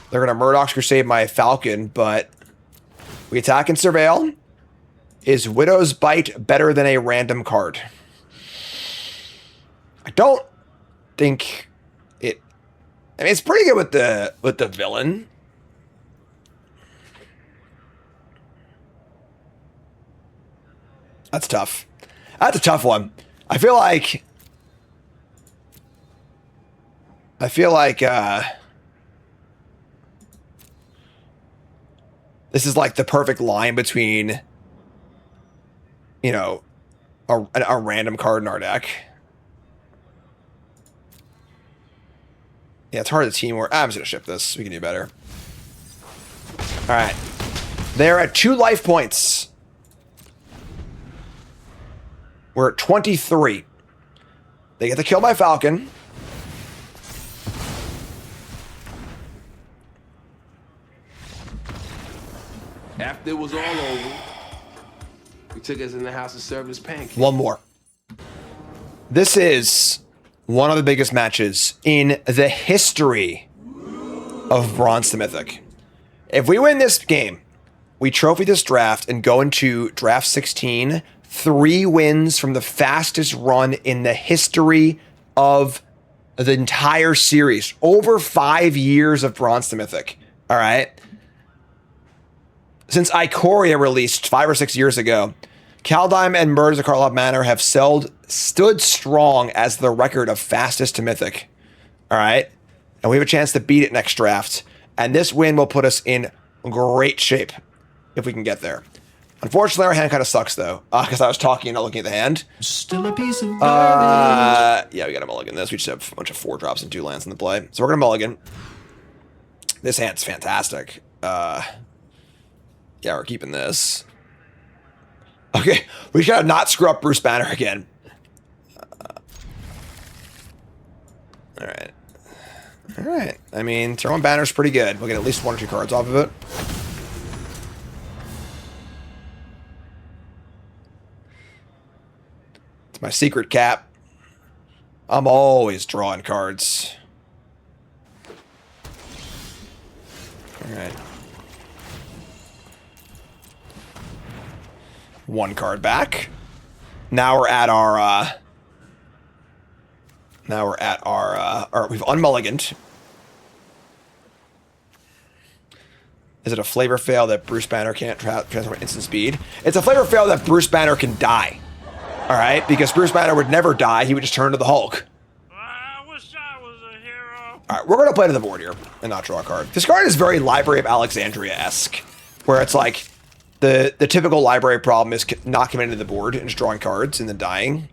They're going to Murdoch's Crusade my Falcon, but we attack and surveil. Is Widow's Bite better than a random card? I don't think it... I mean, it's pretty good with the villain. That's tough. That's a tough one. I feel like this is like the perfect line between, you know, a random card in our deck. Yeah, it's hard to teamwork. I'm just going to ship this. We can do better. All right. They're at 2 life points. We're at 23. They get to kill my Falcon. After it was all over, we took us in the house and served us pancakes. One more. This is one of the biggest matches in the history of Bronze to Mythic. If we win this game, we trophy this draft and go into draft 16, 3 wins from the fastest run in the history of the entire series. Over 5 years of Bronze to Mythic. All right. Since Ikoria released 5 or 6 years ago, Kaldheim and Murders of Karlov Manor have stood strong as the record of fastest to Mythic. All right. And we have a chance to beat it next draft. And this win will put us in great shape if we can get there. Unfortunately, our hand kind of sucks, though, because I was talking and not looking at the hand. Still a piece of garbage. Yeah, we got to mulligan this. We just have a bunch of 4 drops and 2 lands in the play. So we're going to mulligan. This hand's fantastic. Yeah, we're keeping this. Okay, we gotta not screw up Bruce Banner again. All right. All right. I mean, turn 1 Banner's pretty good. We'll get at least 1 or 2 cards off of it. my secret cap. I'm always drawing cards. All right. One card back. Now we're at our we've unmulliganed. Is it a flavor fail that Bruce Banner can't transform at instant speed? It's a flavor fail that Bruce Banner can die. All right, because Bruce Banner would never die. He would just turn to the Hulk. I wish I was a hero. All right, we're going to play to the board here and not draw a card. This card is very Library of Alexandria-esque, where it's like the typical library problem is not coming into the board and just drawing cards and then dying.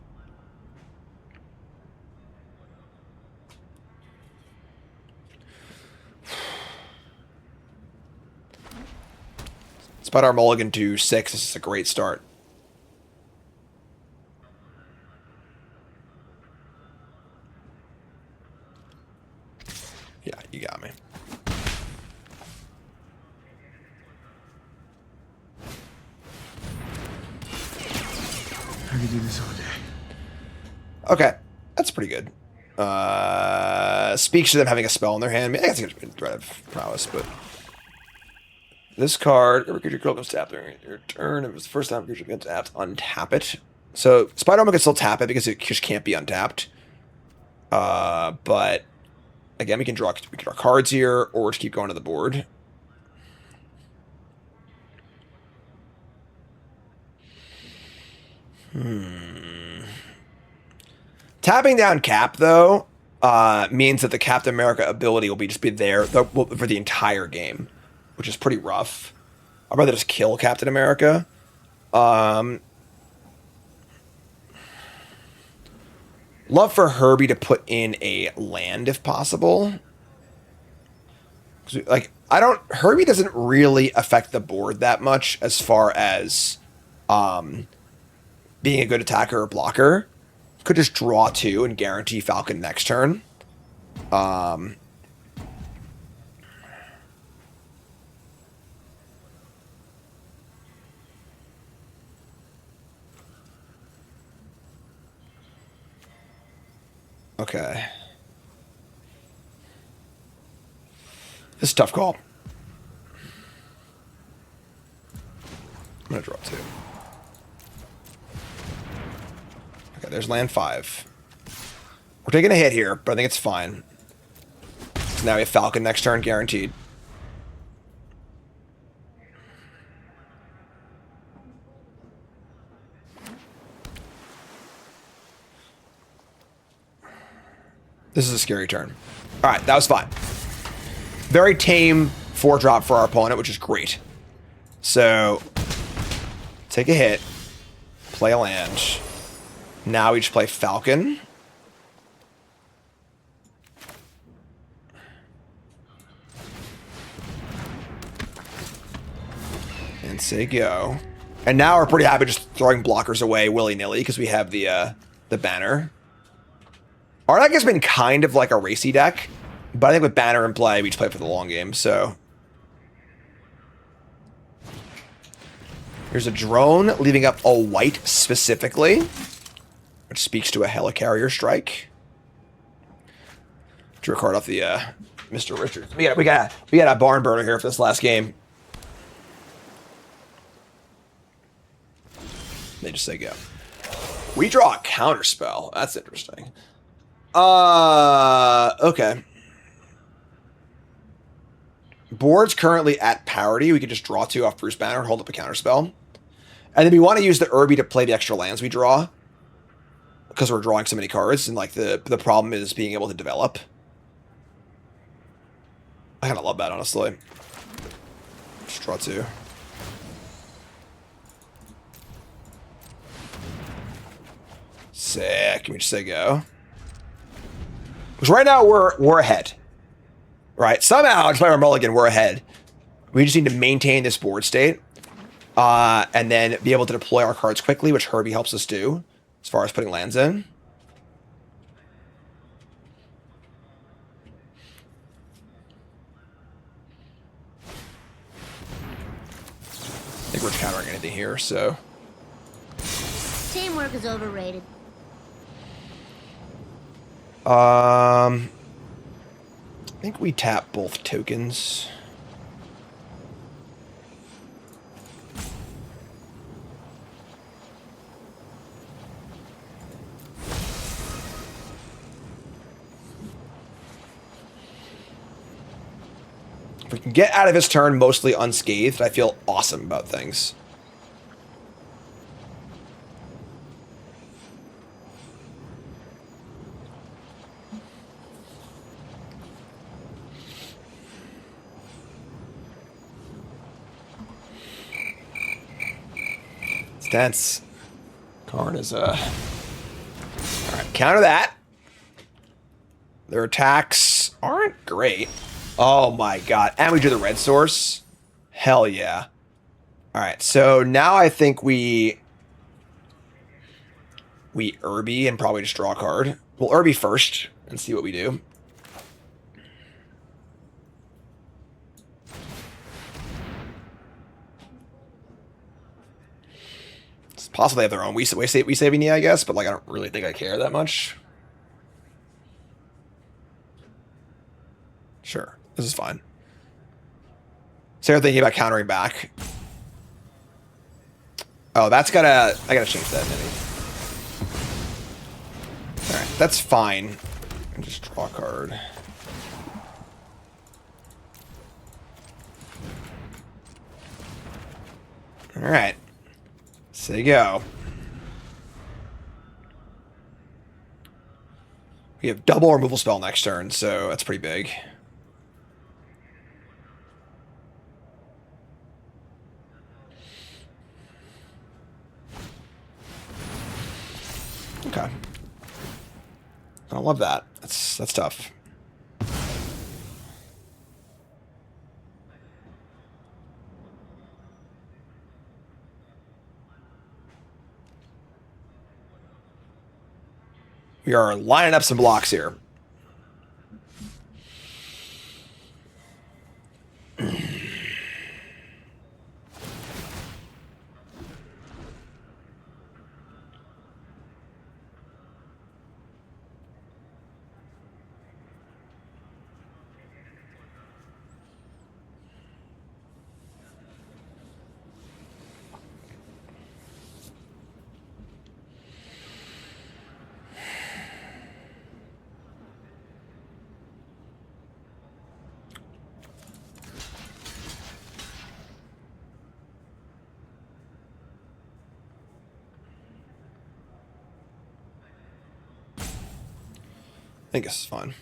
Despite our mulligan to 6, this is a great start. Yeah, you got me. I could do this all day. Okay, that's pretty good. Speaks to them having a spell in their hand. I mean, I guess it's a threat of prowess, but this card, every creature controlled can tap during your turn. If it's the first time a creature gets tapped, untap it. So Spider-Man can still tap it because it just can't be untapped. But again, we can draw cards here, or just keep going to the board. Tapping down Cap, though, means that the Captain America ability will just be there for the entire game, which is pretty rough. I'd rather just kill Captain America. Love for Herbie to put in a land if possible. Like, Herbie doesn't really affect the board that much as far as being a good attacker or blocker. Could just draw 2 and guarantee Falcon next turn. Okay. This is a tough call. I'm going to draw 2. Okay, there's land 5. We're taking a hit here, but I think it's fine. So now we have Falcon next turn, guaranteed. This is a scary turn. All right, that was fine. Very tame 4-drop for our opponent, which is great. So, take a hit, play a land. Now we just play Falcon. And say go. And now we're pretty happy just throwing blockers away willy-nilly because we have the banner. Our deck has been kind of like a racy deck, but I think with banner in play, we just play for the long game, so. Here's a drone, leaving up a white specifically, which speaks to a helicarrier strike. Drew a card off the Mr. Richards. We got a barn burner here for this last game. They just say go. We draw a counterspell. That's interesting. Okay. Board's currently at parity. We could just draw 2 off Bruce Banner and hold up a counterspell. And then we want to use the Irby to play the extra lands we draw. Because we're drawing so many cards, and like the problem is being able to develop. I kind of love that, honestly. Just draw 2. Sick. Can we just say go? Because right now we're ahead. Right? Somehow, just by our mulligan, we're ahead. We just need to maintain this board state. And then be able to deploy our cards quickly, which Herbie helps us do. As far as putting lands in. I think we're countering anything here, so. Teamwork is overrated. I think we tap both tokens. If we can get out of his turn mostly unscathed, I feel awesome about things. It's dense. Karn is Alright, counter that. Their attacks aren't great. Oh my god. And we do the red source. Hell yeah. Alright, so now I think we Irby and probably just draw a card. We'll Irby first and see what we do. It's possible they have their own we saving I guess, but like I don't really think I care that much. Sure. This is fine. Sarah thinking about countering back. Oh, I gotta change that, maybe. Alright, that's fine. And just draw a card. Alright. So you go. We have double removal spell next turn, so that's pretty big. Okay. I love that. That's tough. We are lining up some blocks here. I think this is fine.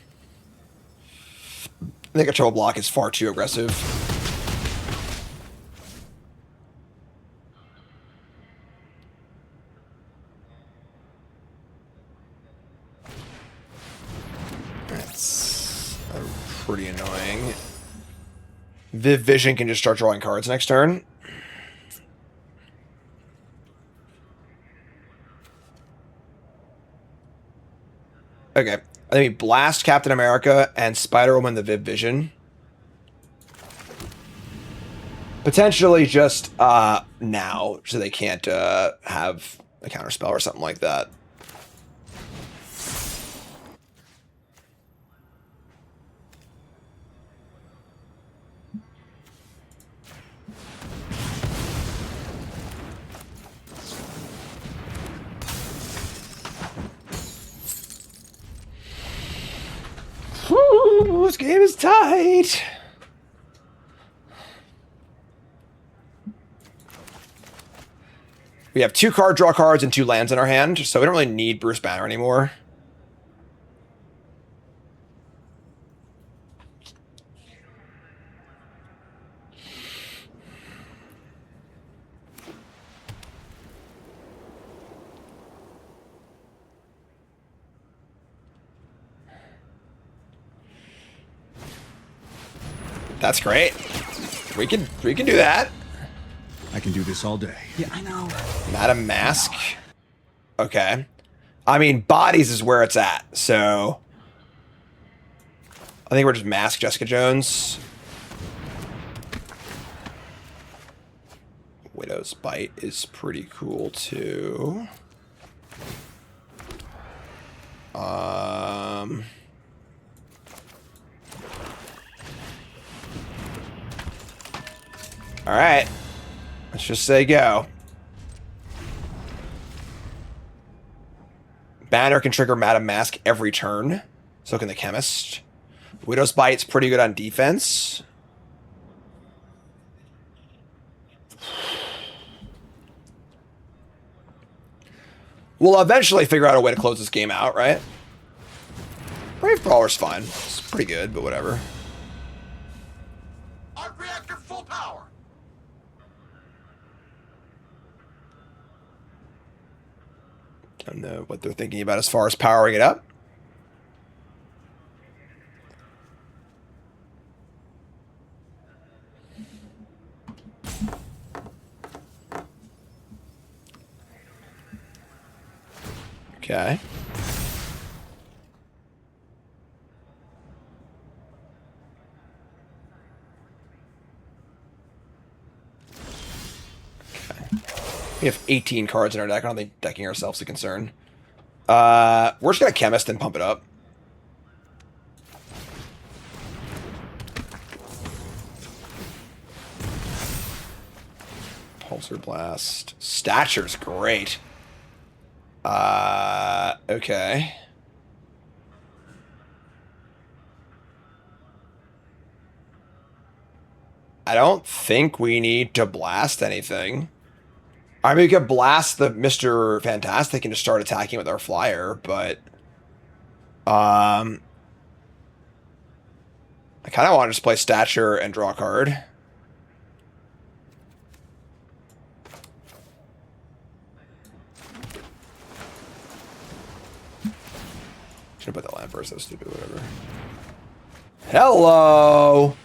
I think a trouble block is far too aggressive. That's pretty annoying. Viv Vision can just start drawing cards next turn. Okay. I think we blast Captain America and Spider-Woman the Viv Vision. Potentially just now, so they can't have a counterspell or something like that. Ooh, this game is tight. We have 2 card draw cards and 2 lands in our hand, so we don't really need Bruce Banner anymore. That's great. We can do that. I can do this all day. Yeah, I know. Madam Mask. Okay. I mean, bodies is where it's at, so I think we're just Mask Jessica Jones. Widow's Bite is pretty cool too. All right. Let's just say go. Banner can trigger Madam Mask every turn. So can the Chemist. Widow's Bite's pretty good on defense. We'll eventually figure out a way to close this game out, right? Brave Brawler's fine. It's pretty good, but whatever. Arc reactor full power. Don't know what they're thinking about as far as powering it up. Okay. We have 18 cards in our deck. I don't think decking ourselves is a concern. We're just going to Chemist and pump it up. Pulsar Blast. Stature's great. Okay. I don't think we need to blast anything. I mean, we could blast the Mr. Fantastic and just start attacking with our flyer, but I kind of want to just play Stature and draw a card. Should have put the land first, that was stupid, whatever. Hello!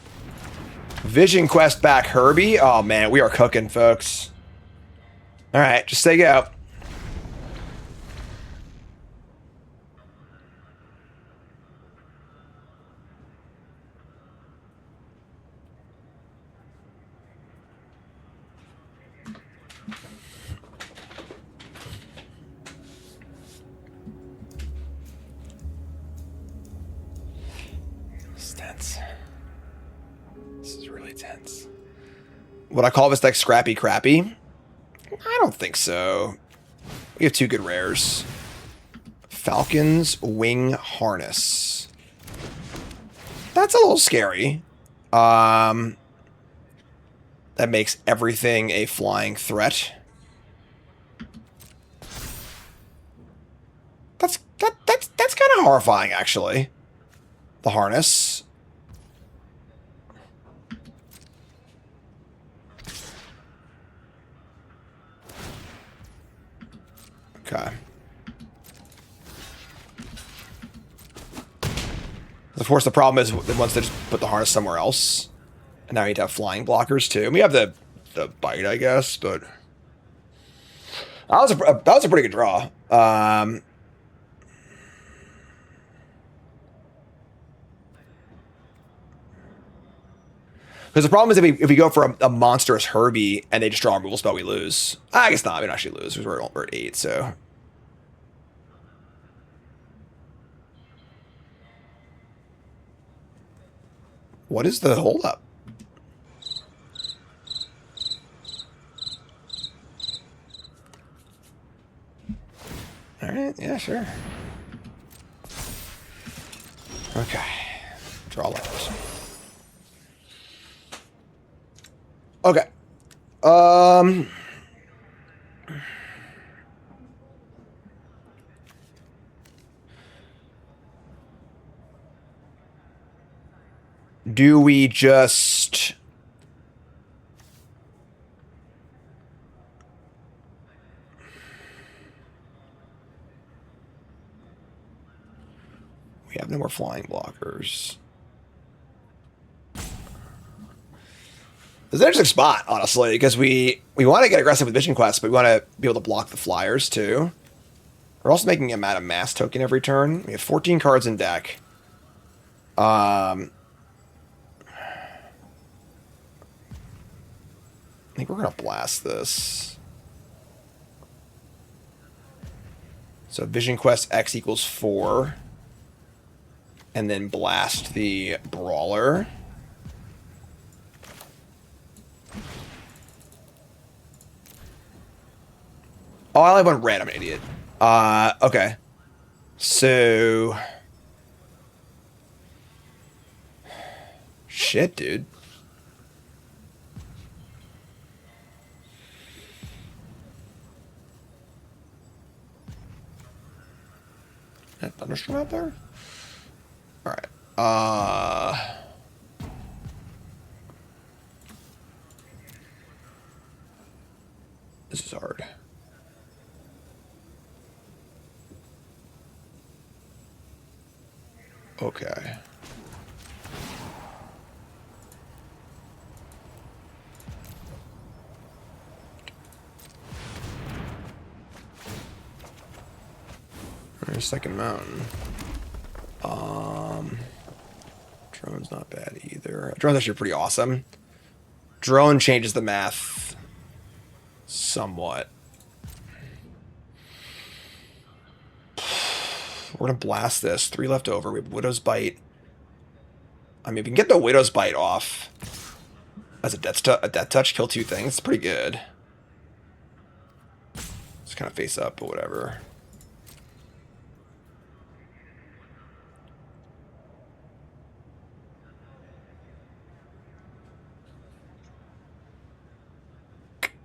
Vision Quest back Herbie. Oh man, we are cooking, folks. Alright, just say go. This is tense. This is really tense. Would I call this deck Scrappy Crappy? I don't think so. We have two good rares. Falcon's Wing Harness. That's a little scary. That makes everything a flying threat. That's kind of horrifying, actually. The harness. Okay. Of course, the problem is that once they just put the harness somewhere else, and now you need to have flying blockers too. And we have the bite, I guess, but that was a pretty good draw. Because the problem is if we go for a monstrous Herbie and they just draw a removal spell, we lose. I guess not. We don't actually lose. We're at 8, so. What is the holdup? All right. Yeah, sure. Okay. Draw letters. Okay. Do we just we have no more flying blockers. It's an interesting spot, honestly, because we want to get aggressive with Vision Quest, but we want to be able to block the flyers, too. We're also making a Madam Mask token every turn. We have 14 cards in deck. I think we're going to blast this. So Vision Quest X equals 4. And then blast the Brawler. Oh, I only have one red. I'm an idiot. Okay. So... Shit, dude. That thunderstorm out there? Alright. This is hard. Okay. There's second mountain. Drone's not bad either. Drone's actually pretty awesome. Drone changes the math somewhat. We're gonna blast this. 3 left over. We have Widow's Bite. I mean, we can get the Widow's Bite off as a death touch, kill 2 things. It's pretty good. Just kind of face up, but whatever.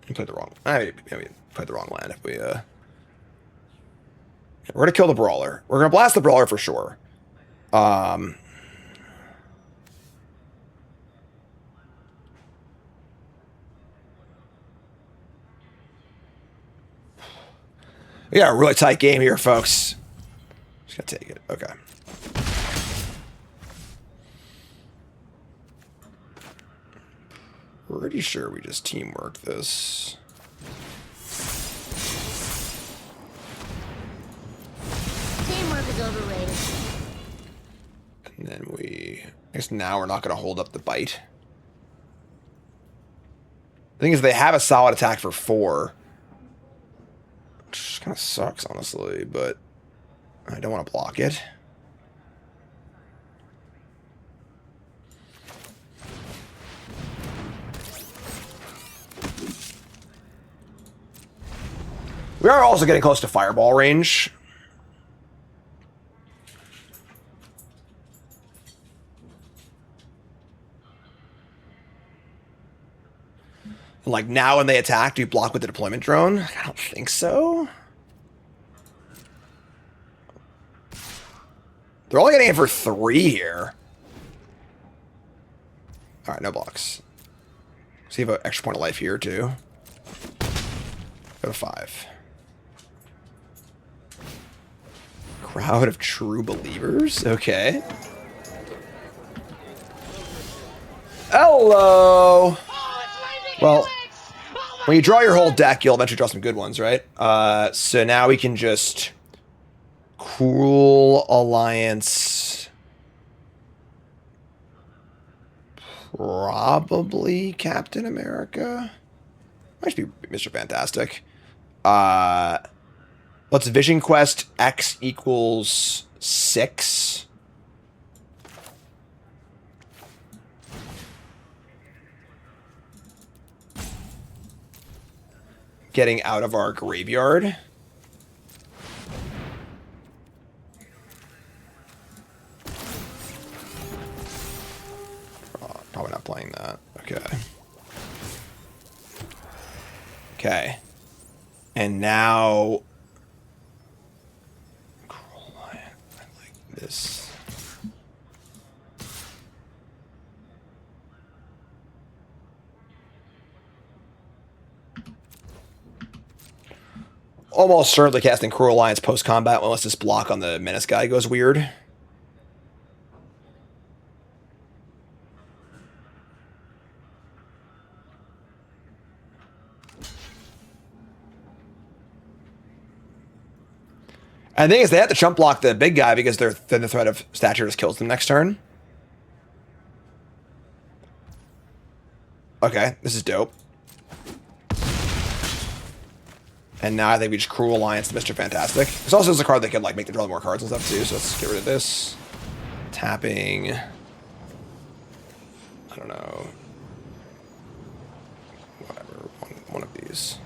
We played the wrong. I mean, played the wrong land. If we we're gonna kill the brawler. We're gonna blast the brawler for sure. We got a really tight game here, folks. Just gonna take it. Okay. Pretty sure we just teamwork this. Teamwork is overrated. And then I guess now we're not going to hold up the bite. The thing is, they have a solid attack for 4. Which kind of sucks, honestly, but I don't want to block it. We are also getting close to fireball range. Like now when they attack, do you block with the deployment drone? I don't think so. They're only getting in for 3 here. Alright, no blocks. So you have an extra point of life here too. Go to 5. Crowd of true believers? Okay. Hello! Well, when you draw your whole deck, you'll eventually draw some good ones, right? So now we can just... Cruel Alliance... Probably Captain America? Might be Mr. Fantastic. Let's Vision Quest X equals 6. Getting out of our graveyard. Probably not playing that. Okay. Okay. And now... I like this. Almost certainly casting Cruel Alliance post-combat unless this block on the Menace guy goes weird. And the thing is, they have to chump block the big guy because then the threat of stature just kills them next turn. Okay, this is dope. And now I think we just Cruel Alliance to Mr. Fantastic. This also is a card that can like make them draw more cards and stuff too, so let's get rid of this. Tapping. I don't know. Whatever, one of these.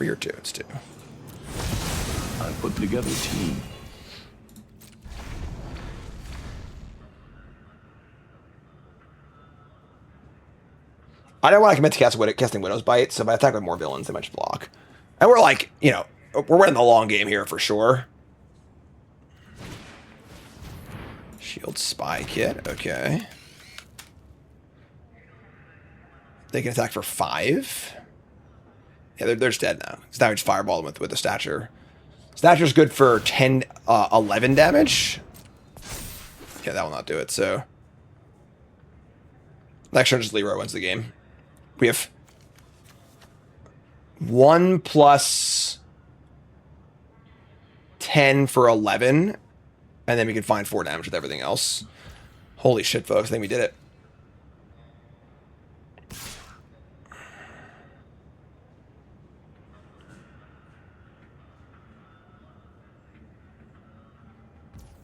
We're here too. It's 2. I put together a team. I don't want to commit to casting Widow's Bite, so if I attack with more villains, they might just block. And we're like, you know, we're winning the long game here for sure. Shield Spy Kit, okay. They can attack for 5. Yeah, they're just dead now. So now we just fireball them with the Stature. Stature's good for 10, 11 damage. Yeah, that will not do it, so. Next turn, just Leroy wins the game. We have 1 plus 10 for 11, and then we can find 4 damage with everything else. Holy shit, folks. I think we did it.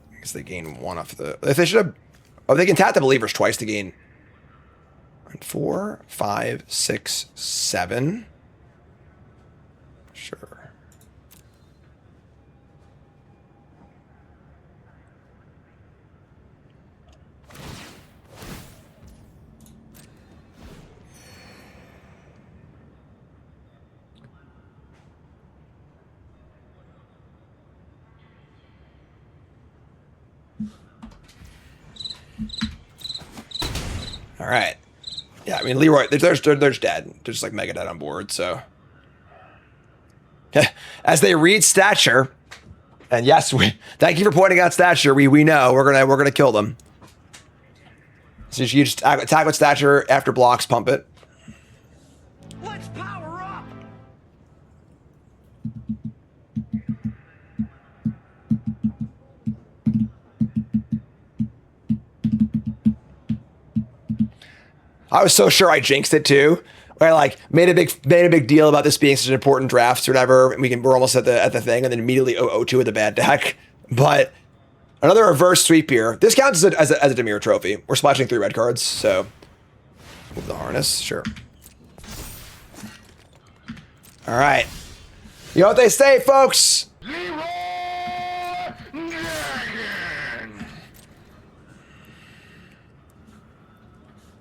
I guess they gain 1 off the... If they should have... Oh, they can tap the Believers twice to gain... 4, 5, 6, 7. Sure. All right. Yeah, I mean, Leroy, they're dead. They're just like mega dead on board, so. As they read Stature, and yes, thank you for pointing out Stature. We know we're gonna kill them. So you just attack with Stature after blocks, pump it. Let's power up. I was so sure I jinxed it too. Where I like made a big deal about this being such an important draft or whatever. And we're almost at the thing, and then immediately 0-2 with a bad deck. But another reverse sweep here. This counts as a Demir trophy. We're splashing 3 red cards, so move the harness, sure. All right, you know what they say, folks.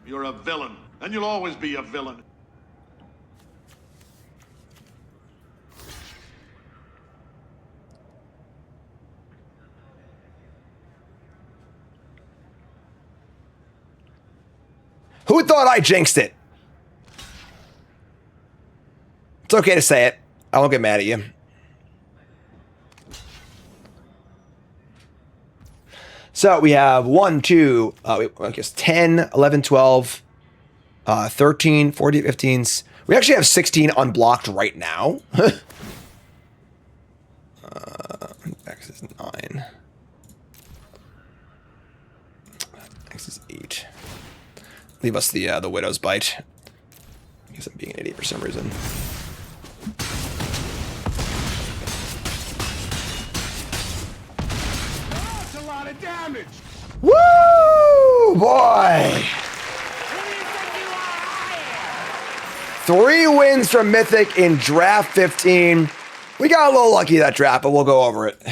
You're a villain, and you'll always be a villain. Who thought I jinxed it? It's okay to say it. I won't get mad at you. So we have 1, 2, I guess 10, 11, 12, 13, 14, 15s. We actually have 16 unblocked right now. X is 9. X is 8. Leave us the Widow's Bite. I guess I'm being an idiot for some reason. That's a lot of damage. Woo, boy! 3 wins from Mythic in draft 15. We got a little lucky that draft, but we'll go over it.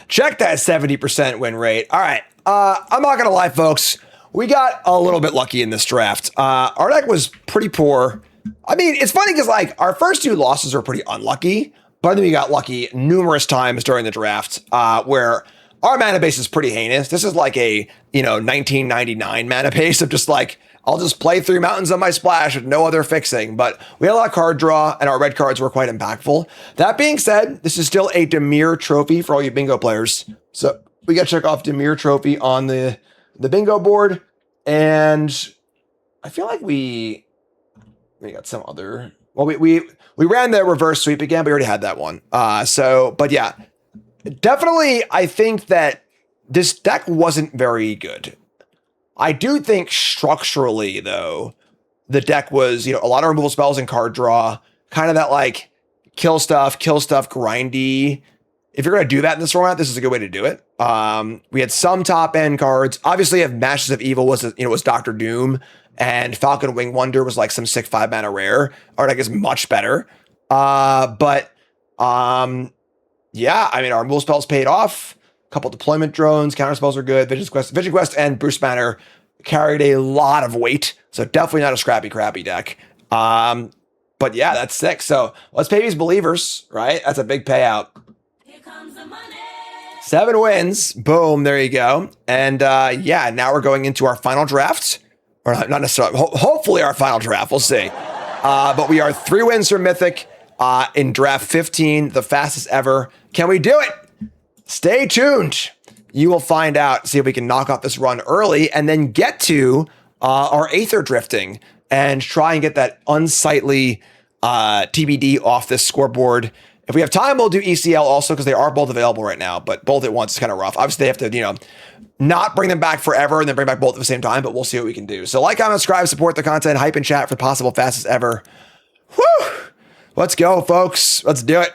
Check that 70% win rate. All right, I'm not gonna lie, folks. We got a little bit lucky in this draft. Our deck was pretty poor. I mean, it's funny because like our first 2 losses were pretty unlucky, but then we got lucky numerous times during the draft where our mana base is pretty heinous. This is like a 1999 mana base of just like, I'll just play 3 mountains on my splash with no other fixing. But we had a lot of card draw, and our red cards were quite impactful. That being said, this is still a Demir trophy for all you bingo players. So we got to check off Demir trophy on the bingo board. And I feel like we got some other... Well, we ran the reverse sweep again, but we already had that one. But yeah, definitely I think that this deck wasn't very good. I do think structurally, though, the deck was, a lot of removal spells and card draw, kind of that like kill stuff, grindy, if you're going to do that in this format, this is a good way to do it. We had some top end cards. Obviously, if Masters of Evil was Doctor Doom, and Falcon Wing Wonder was like some sick 5-mana rare, or I guess much better. Yeah, I mean, our Mool spells paid off. A couple deployment drones, counter spells are good. Vision Quest, and Bruce Banner carried a lot of weight, so definitely not a scrappy crappy deck. But yeah, that's sick. So let's pay these believers, right? That's a big payout. 7 wins. Boom. There you go. And yeah, now we're going into our final draft. Or not necessarily, hopefully our final draft. We'll see. But we are 3 wins from Mythic in draft 15, the fastest ever. Can we do it? Stay tuned. You will find out. See if we can knock off this run early and then get to our Aether drifting and try and get that unsightly TBD off this scoreboard. If we have time, we'll do ECL also because they are both available right now, but both at once is kind of rough. Obviously, they have to, not bring them back forever and then bring back both at the same time, but we'll see what we can do. So like, comment, subscribe, support the content, hype and chat for the possible fastest ever. Whew! Let's go, folks. Let's do it.